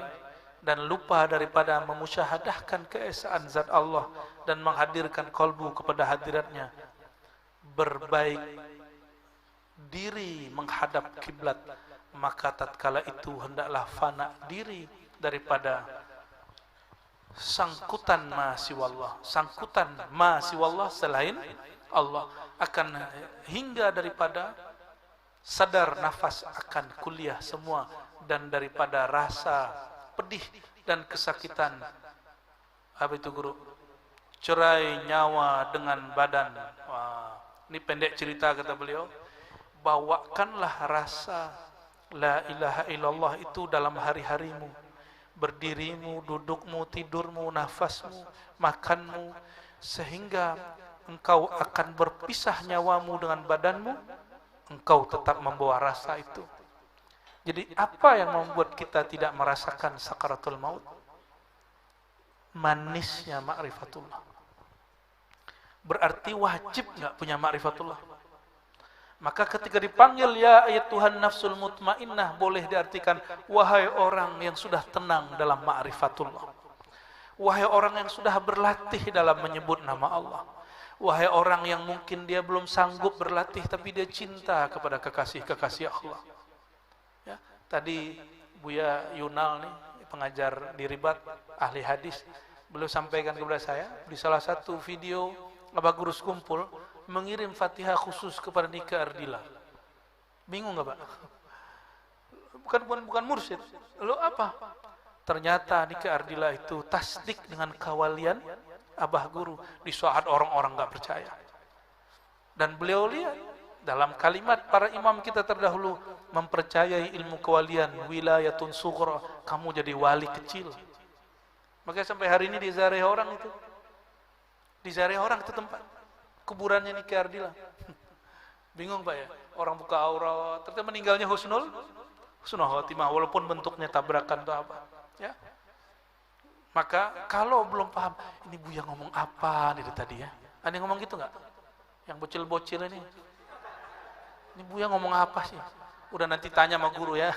B: dan lupa daripada memusyahadahkan keesaan zat Allah dan menghadirkan kalbu kepada hadiratnya, berbaik diri menghadap kiblat, maka tatkala itu hendaklah fana diri daripada sangkutan ma siwallah, sangkutan ma siwallah selain Allah, akan hingga daripada sadar nafas akan kuliah semua, dan daripada rasa pedih dan kesakitan. Apa itu guru? Cerai nyawa dengan badan. Wah, ini pendek cerita kata beliau. Bawakanlah rasa la ilaha illallah itu dalam hari-harimu, berdirimu, dudukmu, tidurmu, nafasmu, makanmu, sehingga engkau akan berpisah nyawamu dengan badanmu, engkau tetap membawa rasa itu. Jadi apa yang membuat kita tidak merasakan sakaratul maut? Manisnya ma'rifatullah. Berarti wajib nggak punya ma'rifatullah. Maka ketika dipanggil ya ayat Tuhan nafsul mutmainnah, boleh diartikan wahai orang yang sudah tenang dalam ma'rifatullah. Wahai orang yang sudah berlatih dalam menyebut nama Allah. Wahai orang yang mungkin dia belum sanggup berlatih tapi dia cinta kepada kekasih-kekasih Allah. Tadi Buya Yunal nih, pengajar di Ribat, ahli hadis, Beliau sampaikan kepada saya di salah satu video Abah Guru Sekumpul mengirim Fatihah khusus kepada Nika Ardila. Bingung nggak Pak? Bukan mursyid. Lalu apa? Ternyata Nika Ardila itu tasdik dengan kawalian Abah Guru di saat orang-orang nggak percaya. Dan beliau lihat dalam kalimat para imam kita terdahulu mempercayai ilmu kewalian wilayatun sughra, kamu jadi wali kecil. Maka sampai hari ini di Zareh orang itu. Di Zareh orang itu tempat kuburannya Nika Ardila. Bingung Pak ya? Orang buka aurat, ternyata meninggalnya husnul khotimah walaupun bentuknya tabrakan atau apa. Ya. Maka kalau belum paham, ini Buya ngomong apa dari tadi ya? Ada yang ngomong gitu nggak? Yang bocil-bocil ini. Ini Buya ngomong apa sih? Udah nanti tanya sama guru ya.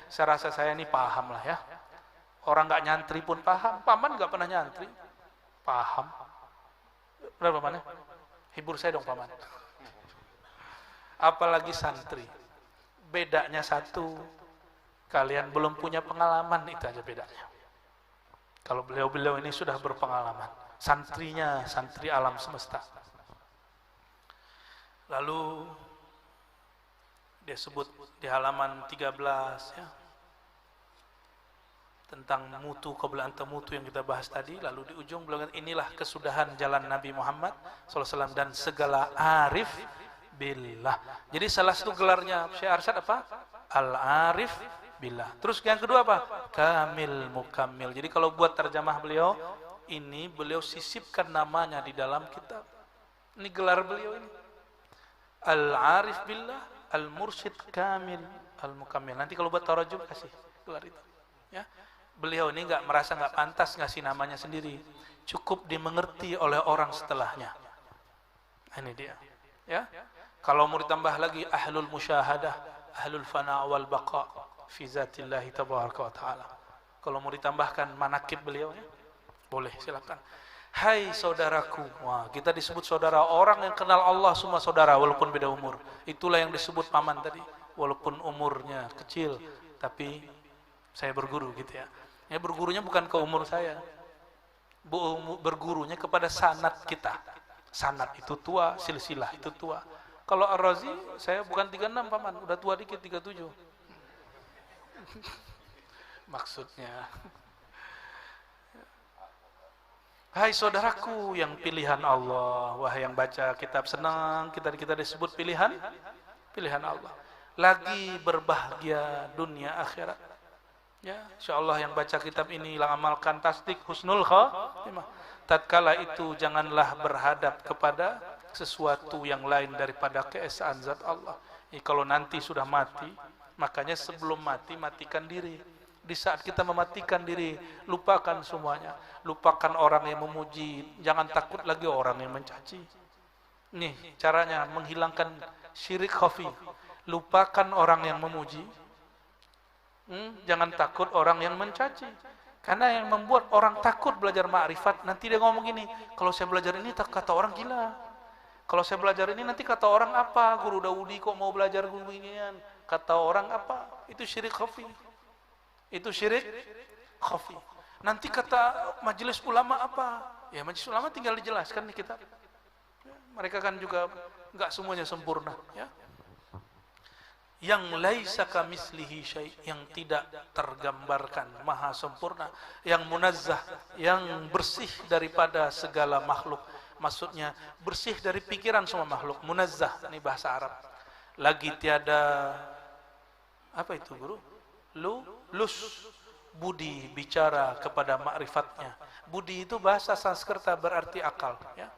B: Saya rasa saya ini paham lah ya. Orang nggak nyantri pun paham. Paman nggak pernah nyantri, paham. Berapa paman? Hibur saya dong paman. Apalagi santri. Bedanya satu, kalian belum punya pengalaman, itu aja bedanya. Kalau beliau-beliau ini sudah berpengalaman. Santrinya, santri alam semesta. Lalu dia sebut di halaman 13 ya, tentang mutu qabla anta mutu yang kita bahas tadi. Lalu di ujung beliau kata, inilah kesudahan jalan Nabi Muhammad SAW dan segala arif billah. Jadi salah satu gelarnya Syekh Arsyad apa? Al-arif billah. Terus yang kedua apa? Kamil mukammil. Jadi kalau buat terjemah beliau, ini beliau sisipkan namanya di dalam kitab. Ini gelar beliau ini. Al-arif billah, al-mursyid kamil, al-mukammil. Nanti kalau buat tarajum kasih gelar itu. Ya. Beliau ini merasa nggak pantas ngasih namanya sendiri. Cukup dimengerti oleh orang setelahnya. Ini dia. Ya. Kalau mau ditambah lagi ahlul musyahadah, ahlul fana wal baqa fi zatillahi tabaraka wa taala. Kalau mau ditambahkan manakib beliau ya, boleh silakan. Hai saudaraku. Wah, kita disebut saudara. Orang yang kenal Allah semua saudara walaupun beda umur. Itulah yang disebut paman tadi. Walaupun umurnya kecil, tapi saya berguru gitu ya. Ya bergurunya bukan ke umur saya. Bergurunya kepada sanad kita. Sanad itu tua, silsilah itu tua. Kalau Ar-Razi, saya bukan 36 paman, udah tua dikit 37. Maksudnya, hai saudaraku yang pilihan Allah, wahai yang baca kitab senang, kita disebut pilihan Allah. Lagi berbahagia dunia akhirat. Ya, insyaallah yang baca kitab ini amalkan tasdik husnul khatimah. Tatkala itu janganlah berhadap kepada sesuatu yang lain daripada keesaan zat Allah. Kalau nanti sudah mati, makanya sebelum mati matikan diri. Di saat kita mematikan diri, lupakan semuanya. Lupakan orang yang memuji, jangan takut lagi orang yang mencaci. Nih caranya menghilangkan syirik khafi. Lupakan orang yang memuji. Jangan takut orang yang mencaci. Karena yang membuat orang takut belajar ma'rifat, nanti dia ngomong gini, kalau saya belajar ini kata orang gila. Kalau saya belajar ini nanti kata orang apa? Guru Daudi kok mau belajar guru inian? Kata orang apa? Itu syirik khafi. Itu syirik khafi. Nanti kata majelis ulama apa? Ya majelis ulama tinggal dijelaskan nih kita. Mereka kan juga enggak semuanya sempurna, ya. Yang laisa kamislihi syai', yang tidak tergambarkan, maha sempurna, yang munazzah, yang bersih daripada segala makhluk. Maksudnya bersih dari pikiran semua makhluk. Munazzah ini bahasa Arab. Lagi tiada apa itu guru? Lus budi bicara kepada ma'rifatnya. Budi itu bahasa Sanskerta berarti akal, ya.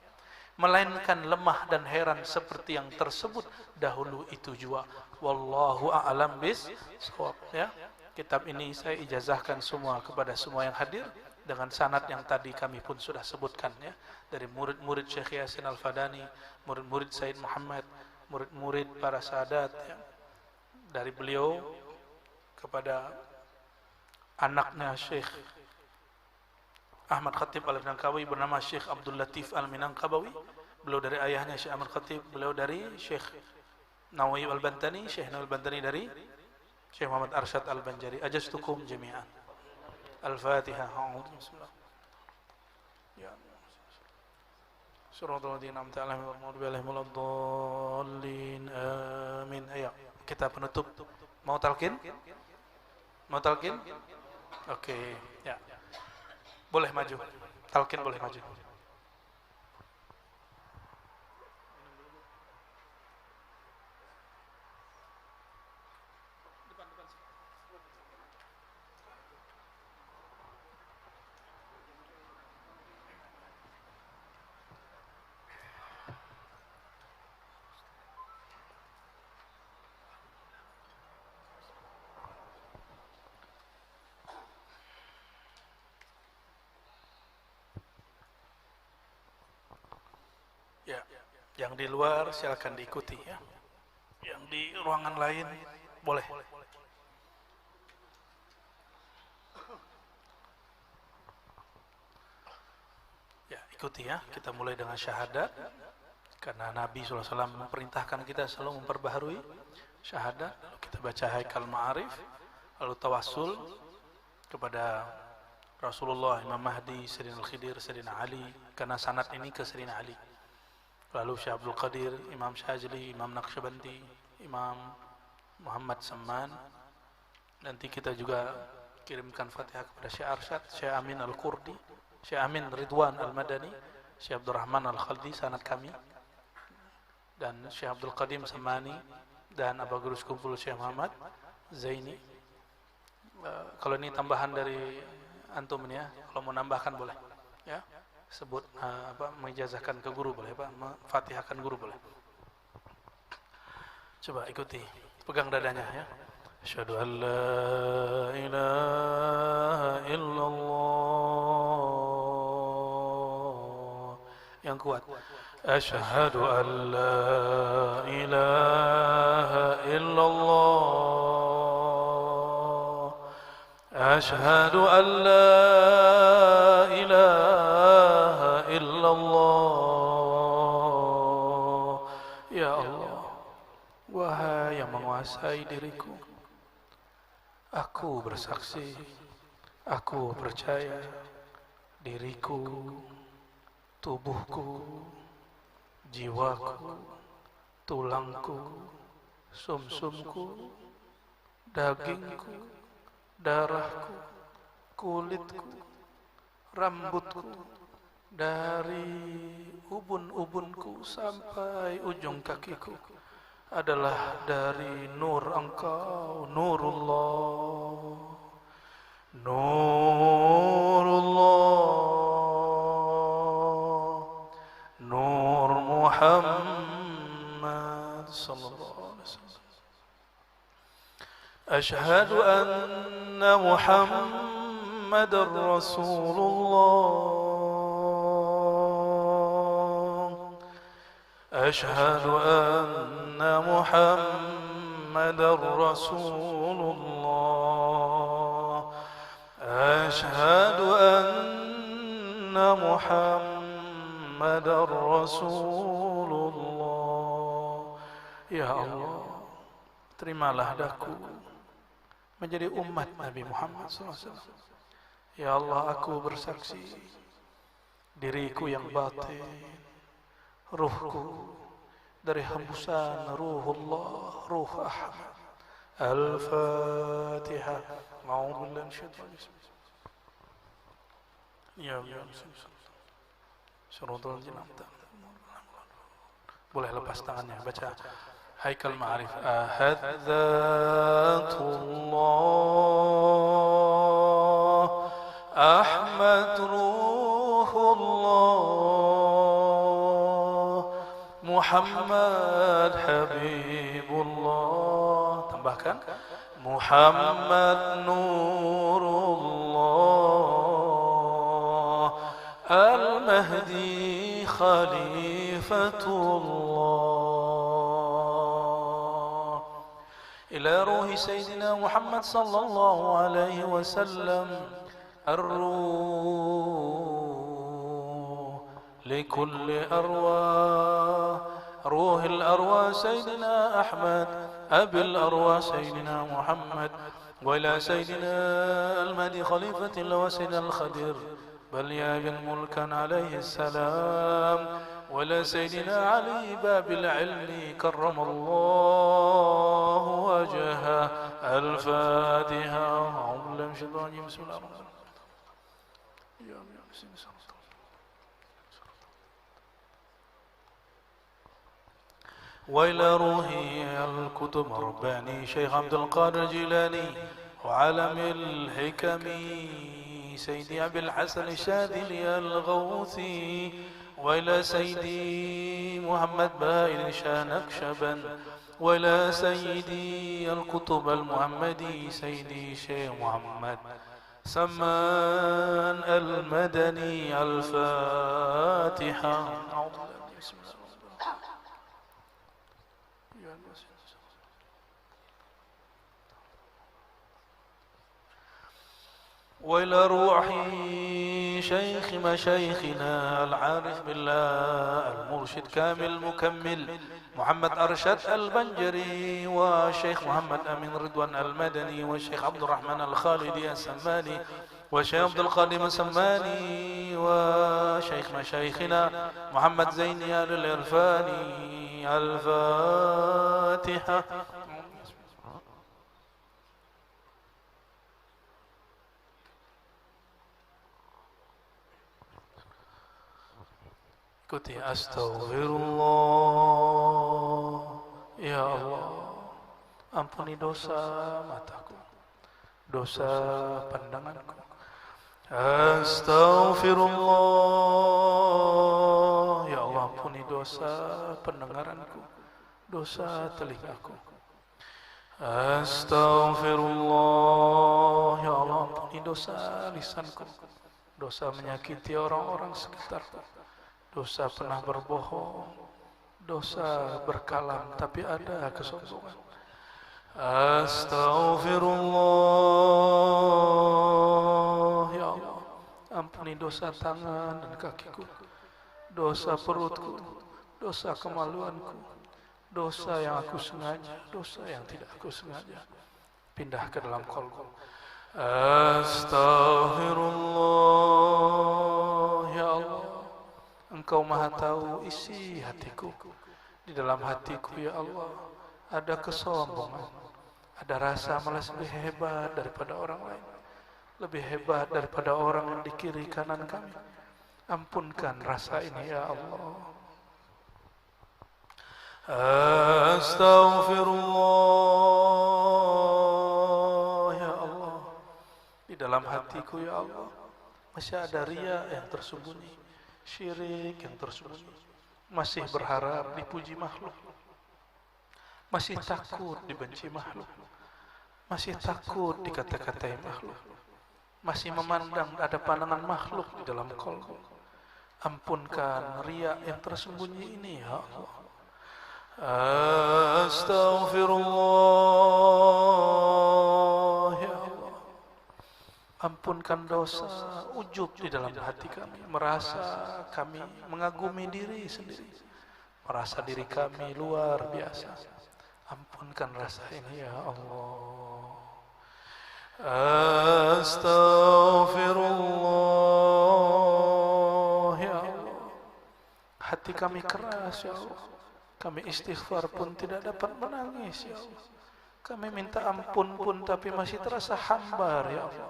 B: Melainkan lemah dan heran seperti yang tersebut dahulu itu jua. Wallahu a'lam bis-shawab, ya. Kitab ini saya ijazahkan semua kepada semua yang hadir dengan sanad yang tadi kami pun sudah sebutkan, ya, dari murid-murid Syekh Yasin Al-Fadani, murid-murid Said Muhammad, murid-murid para sahadat, ya. Dari beliau kepada anaknya Syekh Ahmad Khatib Al-Minangkawi bernama Syekh Abdul Latif Al-Minangkawi. Beliau dari ayahnya Syekh Ahmad Khatib, beliau dari Syekh Nawawi Al-Bantani, Syekh Nawawi Al-Bantani dari Syekh Muhammad Arsyad Al-Banjari. Ajastukum jami'an. Al-Fatihah. Ya. Shiratal ladzina an'amta 'alaihim ghairil maghdubi 'alaihim waladdallin. Amin. Ayo, kita penutup. Mau talqin? Mau talqin? Oke, ya. Boleh maju. Talqin boleh maju. Ya, yang di luar silakan diikuti ya. Yang di ruangan lain boleh. Ya, ikuti ya. Kita mulai dengan syahadat. Karena Nabi SAW memerintahkan kita selalu memperbaharui syahadat. Lalu kita baca Haikal Ma'arif, lalu tawassul kepada Rasulullah, Imam Mahdi, Sayyidina Al-Khidir, Sayyidina Ali, karena sanad ini ke Sayyidina Ali. Lalu Syekh Abdul Qadir, Imam Syazili, Imam Naqsyabandi, Imam Muhammad Samman. Nanti kita juga kirimkan Fatihah kepada Syekh Arsyad, Syekh Amin Al-Qurdi, Syekh Amin Ridwan Al-Madani, Syekh Abdurrahman Al-Khaldi, sanad kami, dan Syekh Abdul Qadim Samani, dan Aba Guru Sekumpul Syekh Muhammad Zaini. Kalau ini tambahan dari antum ini ya, kalau mau nambahkan boleh ya. Sebut mengijazahkan ke guru boleh, memfatihahkan guru boleh. Coba ikuti, pegang dadanya ya. Asyhadu an la ilaha illallah. Yang kuat. Asyhadu an la ilaha illallah. Asyhadu an la ilaha illallah. Ya Allah, wahai yang menguasai diriku, aku bersaksi, aku percaya diriku, tubuhku, jiwaku, tulangku, sumsumku, dagingku, darahku, kulitku, rambutku, dari ubun-ubunku sampai ujung kakiku adalah dari nur Engkau, Nurullah, Nurullah, Nur Muhammad sallallahu alaihi wasallam. Asyhadu anna Muhammadar Rasulullah. أشهد أن محمدا رسول الله. أشهد أن محمدا رسول الله. Ya Allah, terimalah daku menjadi umat Nabi Muhammad SAW. Ya Allah, aku bersaksi diriku yang batin, ruhku dari hembusan ruhullah, ruh Ahmad. Al-Fatihah. A'udzu billahi minasyaitonir rajim. Ya Allah. Shiratal ladzina an'amta 'alaihim. Boleh lepas tangannya, baca Haikal Ma'arif. Ahadzatullah, Ahmad ruhullah, Muhammad Habibullah. Tambahkan Muhammad Nurullah, Al-Mahdi Khalifatullah. Ila ruhi Sayyidina Muhammad sallallahu alaihi wasallam. Ar-ruh لكل أرواح، روح الأرواح سيدنا أحمد، أبي الأرواح سيدنا محمد، وإلى سيدنا المهدي خليفة الله وسيدنا الخدير فليأبن ملكا عليه السلام ولا سيدنا علي باب العلم كرم الله وجهه. الفاتحة. أعوذ بالله من الشيطان الرجيم. بسم الله الرحمن الرحيم. وإلى روحي الكتب رباني شيخ عبد القادر الجيلاني وعالم الحكم سيدي أبي الحسن الشاذلي الغوثي، وإلى سيدي محمد بائل شانكشبا، وإلى سيدي القطب المحمدي سيدي شيخ محمد سمان المدني. الفاتحة. وإلى روح شيخ مشايخنا العارف بالله المرشد كامل المكمل محمد أرشد البنجري، والشيخ محمد أمين رضوان المدني، والشيخ عبد الرحمن الخالدي السماني، والشيخ عبد القادم السماني، وشيخ مشايخنا محمد زيني آل العرفاني. الفاتحة. Ikuti. Astaghfirullah. Ya Allah, ampuni dosa mataku, dosa pandanganku. Astaghfirullah. Ya Allah, ampuni dosa pendengaranku, dosa telingaku. Astaghfirullah. Ya Allah, ampuni dosa lisanku, dosa menyakiti orang-orang sekitarku, dosa pernah berbohong, dosa berkalam tapi ada kesombongan. Astaghfirullah. Ya Allah, ampuni dosa tangan dan kakiku, dosa perutku, dosa kemaluanku, dosa yang aku sengaja, dosa yang tidak aku sengaja. Pindah ke dalam qalbu. Astaghfirullah. Ya Allah, Engkau maha tahu isi hatiku. Di dalam hatiku ya Allah ada kesombongan, ada rasa malas lebih hebat daripada orang lain, lebih hebat daripada orang yang di kiri kanan kami. Ampunkan rasa ini ya Allah. Astaghfirullah. Ya Allah, di dalam hatiku ya Allah masih ada riya yang tersembunyi, syirik yang tersembunyi, masih berharap dipuji makhluk, masih takut dibenci makhluk, masih takut dikata-katai makhluk, masih memandang ada pandangan makhluk di dalam qalbu. Ampunkan riya yang tersembunyi ini ya Allah. Astaghfirullah. Ya Allah, ampunkan dosa ujub di dalam hati kami, merasa kami mengagumi diri sendiri, merasa diri kami luar biasa. Ampunkan rasa ini ya Allah. Astaghfirullah. Ya Allah, hati kami keras ya Allah, kami istighfar pun tidak dapat menangis ya Allah, kami minta ampun pun tapi masih terasa hambar ya Allah,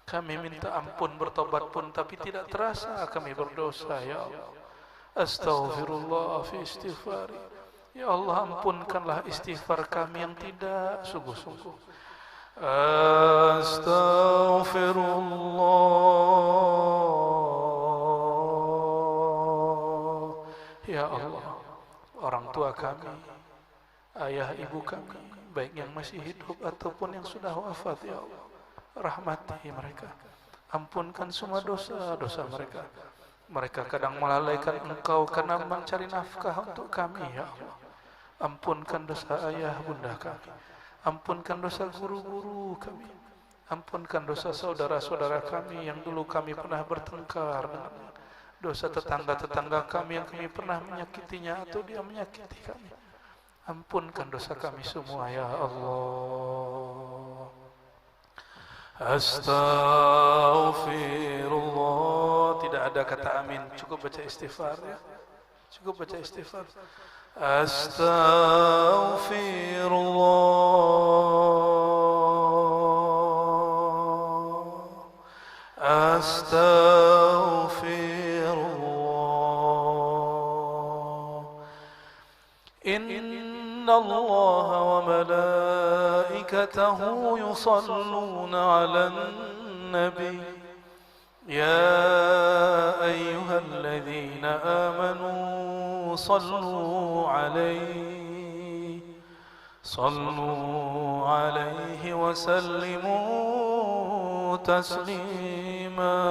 B: kami minta ampun bertobat pun tapi tidak terasa kami berdosa ya Allah. Astaghfirullah fi istighfari. Ya Allah, ampunkanlah istighfar kami yang tidak sungguh-sungguh. Astaghfirullah. Ya Allah, orang tua kami, ayah ibu kami, baik yang masih hidup ataupun yang sudah wafat ya Allah, rahmati mereka, ampunkan semua dosa-dosa mereka. Mereka kadang melalaikan Engkau karena mencari nafkah untuk kami ya Allah. Ampunkan dosa ayah bunda kami, ampunkan dosa guru-guru kami, ampunkan dosa saudara-saudara kami yang dulu kami pernah bertengkar dengannya, dosa tetangga-tetangga kami yang kami pernah menyakitinya atau dia menyakiti kami. Ampunkan dosa kami semua ya Allah. Astaghfirullah. ada kata amin, cukup baca istighfar ya. Cukup baca istighfar. Astaghfirullah. Astaghfirullah. Inna Allah wa malaikatahu yusalluna 'alan nabi. يا أيها الذين آمنوا صلوا عليه وسلموا تسليما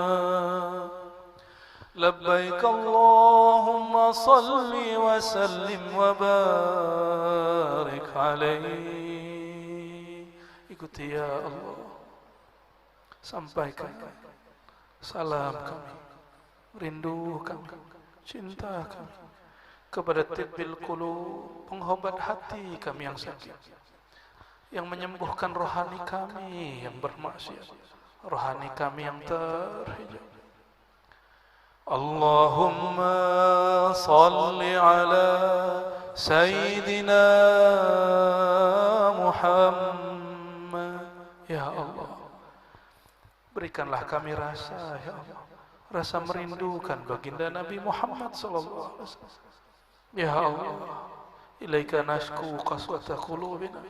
B: لبيك اللهم صل وسلم وبارك عليه. Ikuti ya Allah, sampaikan salam kami, rindu kami, cinta kami kepada tibbil qulub, penghobat hati kami yang sakit, yang menyembuhkan rohani kami yang bermaksiat, rohani kami yang terhijab. Allahumma salli ala Sayyidina Muhammad. Ya Allah, berikanlah kami rasa, ya Allah, rasa merindukan baginda Nabi Muhammad sallallahu alaihi wasallam. Ya Allah, ilaika nashku qaswata qulubina.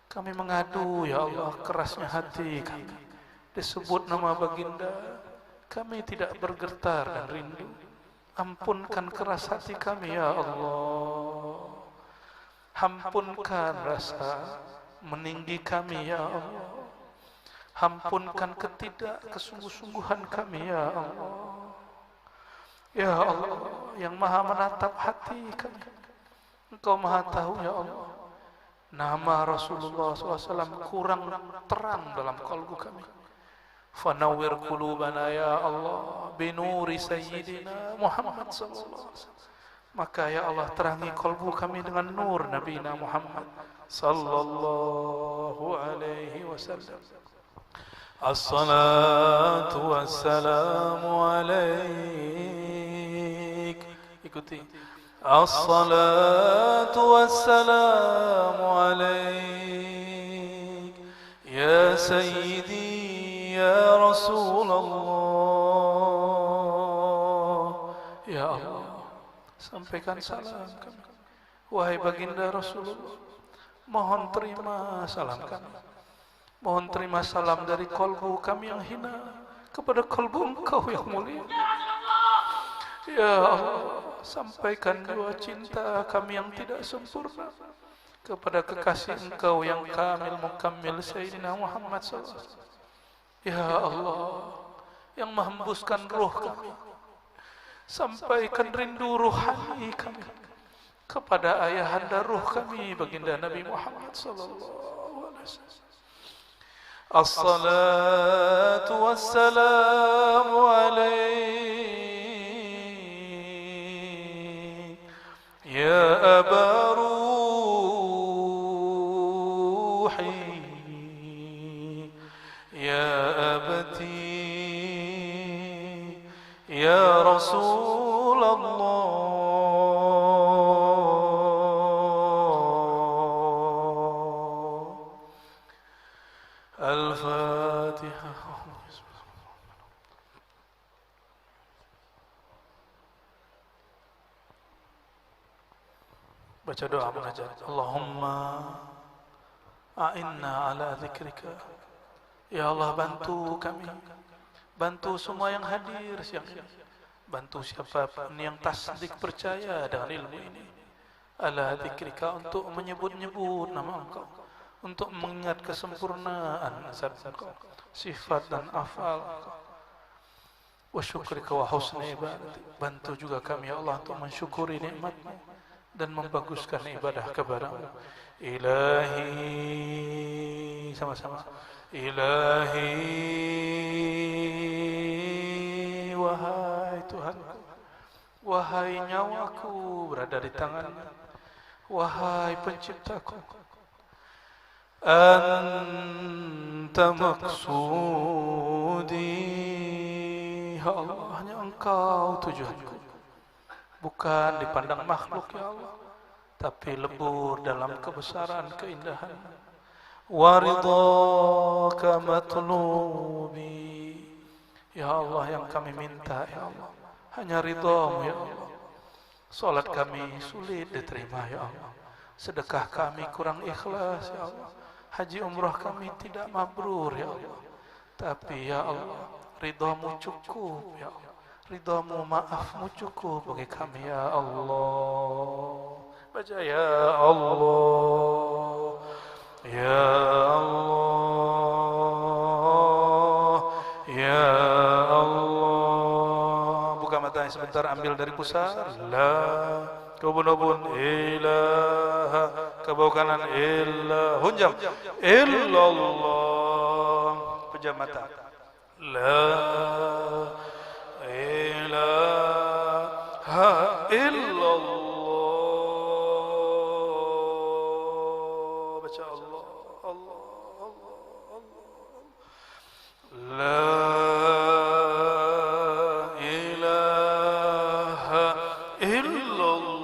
B: Kami mengadu, ya Allah, kerasnya hati kami. Disebut nama baginda, kami tidak bergetar dan rindu. Ampunkan keras hati kami, ya Allah. Ampunkan rasa meninggi kami, ya Allah. Ampunkan ketidaksungguh-sungguhan kami, ya Allah. Ya Allah, yang maha menatap hati kami, Engkau maha tahu, ya Allah. Nama Rasulullah SAW kurang terang dalam kalbu kami. Fanawwir qulubana ya Allah binuri Sayyidina Muhammad sallallahu alaihi wasallam. Maka ya Allah, terangi kalbu kami dengan nur Nabi Muhammad sallallahu alaihi wasallam. As-salatu wassalamu alaik. Ikuti. As-salatu wassalamu alaik ya Sayyidi ya Rasulullah. Ya Allah, sampaikan salam kami, wahai baginda Rasulullah. Mohon terima salam kami. Mohon terima salam dari kalbu kami yang hina kepada kalbu Engkau yang mulia. Ya Allah, sampaikan jua cinta kami yang tidak sempurna kepada kekasih Engkau yang kamil mukammil Sayyidina Muhammad SAW. Ya Allah, yang menghembuskan ruh kami, sampaikan rindu ruhani kami kepada ayahanda ruh kami, baginda Nabi Muhammad SAW. As-salatu wassalamu alaik ya Aba Ruhi ya Abati ya Rasulullah. Al-Fatihah. Baca doa mengajar. Allahumma a'inna ala dzikrika. Ya Allah, bantu kami, bantu semua yang hadir siang ini, bantu siapapun yang tasdik percaya dengan ilmu ini, ala dzikrika, untuk menyebut-nyebut nama Engkau, untuk mengingat kesempurnaan zat Engkau, sifat dan afal Engkau. Wa syukrika wa husni ibadati. Bantu juga kami ya Allah untuk mensyukuri nikmat-Mu dan membaguskan ibadah kepada-Mu. Ilahi, sama-sama. Ilahi, wahai Tuhanku, wahai nyawaku berada di tangan-Mu, wahai penciptaku. Anta maksudi, ya Allah, hanya Engkau tujuanku. Bukan dipandang makhluk ya Allah, tapi lebur dalam kebesaran keindahan. Wa ridhaka matlubi, ya Allah, yang kami minta ya Allah hanya ridhamu ya Allah. Salat kami sulit diterima ya Allah, sedekah kami kurang ikhlas ya Allah, haji umrah kami tidak mabrur ya Allah. Tapi ya Allah, ridhamu cukup ya Allah, ridhamu, maafmu cukup bagi kami ya Allah. Baca ya Allah, ya Allah, ya Allah. Buka matanya sebentar, ambil dari pusar. La kubun-ubun ilaha, ke bawah kanan illa, hunjam illallah, pejam mata. La ilaha illallah. Baca Allah, Allah, Allah, Allah. La ilaha illallah.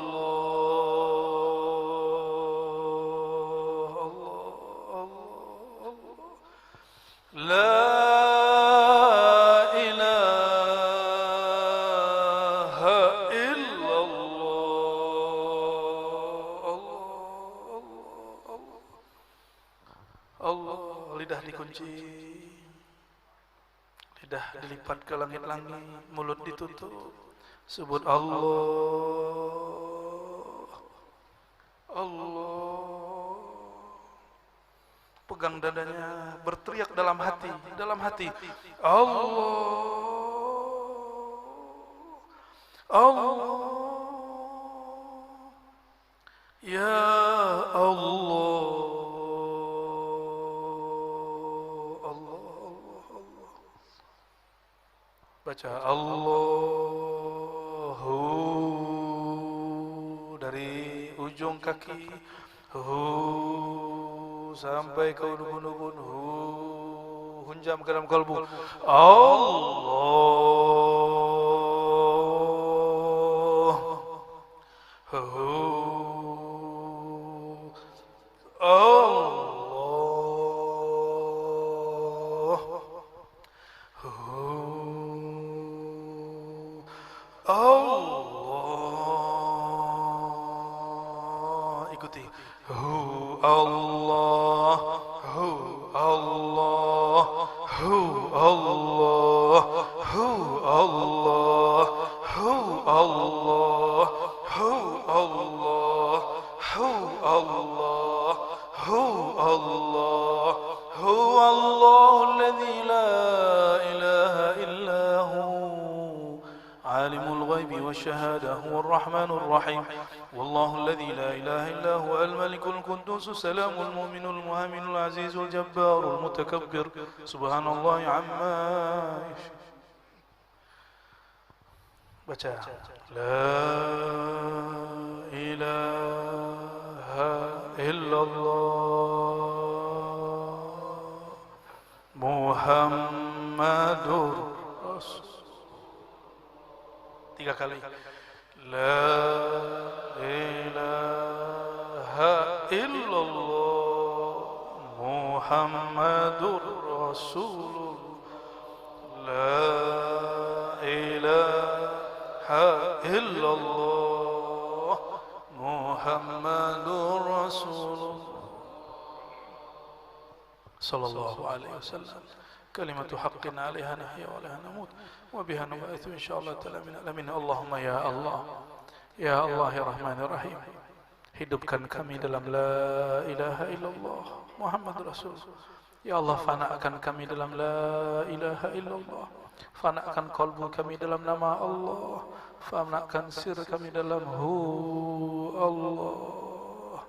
B: Allah, Allah, Allah. La lidah dikunci, lidah dilipat ke langit-langit, mulut ditutup. Sebut Allah, Allah. Pegang dadanya, berteriak dalam hati, Allah, Allah, ya Allah. Baca Allahu dari ujung kaki sampai ke ubun-ubun, hunjam ke dalam kalbu. Allah, Allah, ikuti. Allah, Allah, Allah, Allah, Allah, Allah, Allah, Allah, هو الله الذي لا إله إلا هو عالم الغيب والشهادة هو الرحمن الرحيم والله الذي لا إله إلا هو الملك القدوس السلام المؤمن المهيمن العزيز الجبار المتكبر سبحان الله عما يشركون. Baca La ilaha illallah Muhammadur Rasul. 3 kali. La ilaha illallah Muhammadur Rasulullah. La ilaha illallah Muhammadur Rasulullah sallallahu alaihi wasallam. كلمة حق عليها نحيا وعليها نموت وبها نبعث إن شاء الله تعالى من الأمين. اللهم يا الله يا الله يا رحمن الرحيم, hidupkan kami dalam la ilaha illallah Muhammad Rasul. Ya Allah, fanakan kami dalam la ilaha illallah, fanakan kalbu kami dalam nama Allah, fanakan sir kami dalam hu Allah.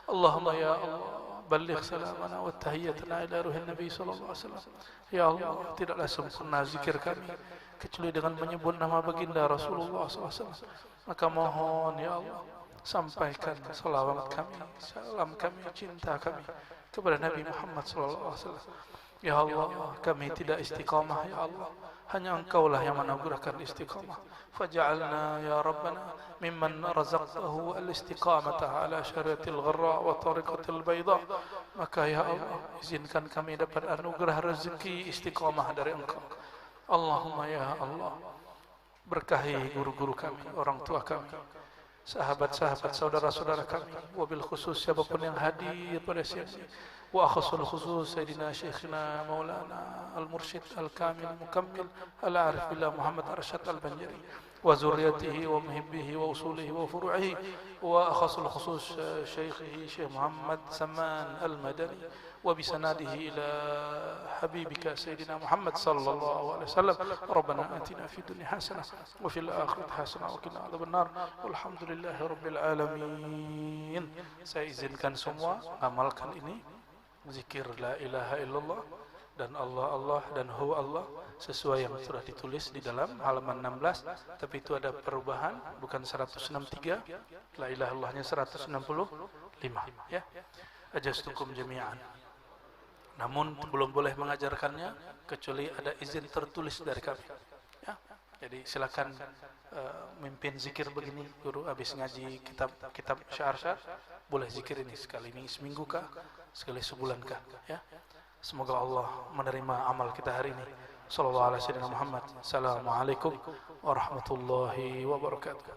B: Allahumma ya Allah, balligh salamana wa tahiyyatana ila ruhin Nabi sallallahu alaihi wasallam. Ya Allah, tidaklah sempurna zikir kami kecuali dengan menyebut nama baginda Rasulullah SAW. Maka mohon ya Allah, sampaikan salawat kami, salam kami, cinta kami kepada Nabi Muhammad SAW. Ya Allah, kami tidak istiqamah ya Allah. Hanya Engkaulah yang menganugerahkan istiqamah. Faj'alna ya Rabbana mimman razaqtahu al-istiqamata ala syariatil gharra wa tariqatil bayda. Maka ya Allah, izinkan kami dapat anugerah rezeki istiqamah dari Engkau. Allahumma ya Allah, berkahi guru-guru kami, orang tua kami, sahabat-sahabat, saudara-saudara kami, wabil khusus siapapun yang hadir pada siang ini, wa akhasul khusus Sayyidina Syekhina Maulana Al-Mursyid Al-Kamil Mukammil Al-Arif Billah Muhammad Arsyad Al-Banjari wa zurriyatihi wa muhibbihi wa usulihi wa furu'ihi wa akhasul khusus Syekhihi Syekh Muhammad Saman Al-Madani wa bisanadihi ila habibika Sayyidina Muhammad sallallahu alaihi wasallam. Rabbana atina fid dunya hasanah wa fil akhirati hasanah wa qina adzabannar. Walhamdulillahi rabbil alamin. Saya izinkan semua amalkan ini, zikir la ilaha illallah dan Allah dan huwa Allah sesuai yang sudah ditulis di dalam halaman 16, tapi itu ada perubahan, bukan 163, la ilaha illallahnya 165 ya. Ajastukum jami'an. Namun belum boleh mengajarkannya kecuali ada izin tertulis dari kami ya. Jadi silakan mimpin zikir begini, guru habis ngaji kitab syair boleh zikir ini sekali ini seminggu kah, sekali sebulan kah ya. Semoga Allah menerima amal kita hari ini. Sallallahu alaihi wasallam Muhammad. Assalamualaikum warahmatullahi wabarakatuh.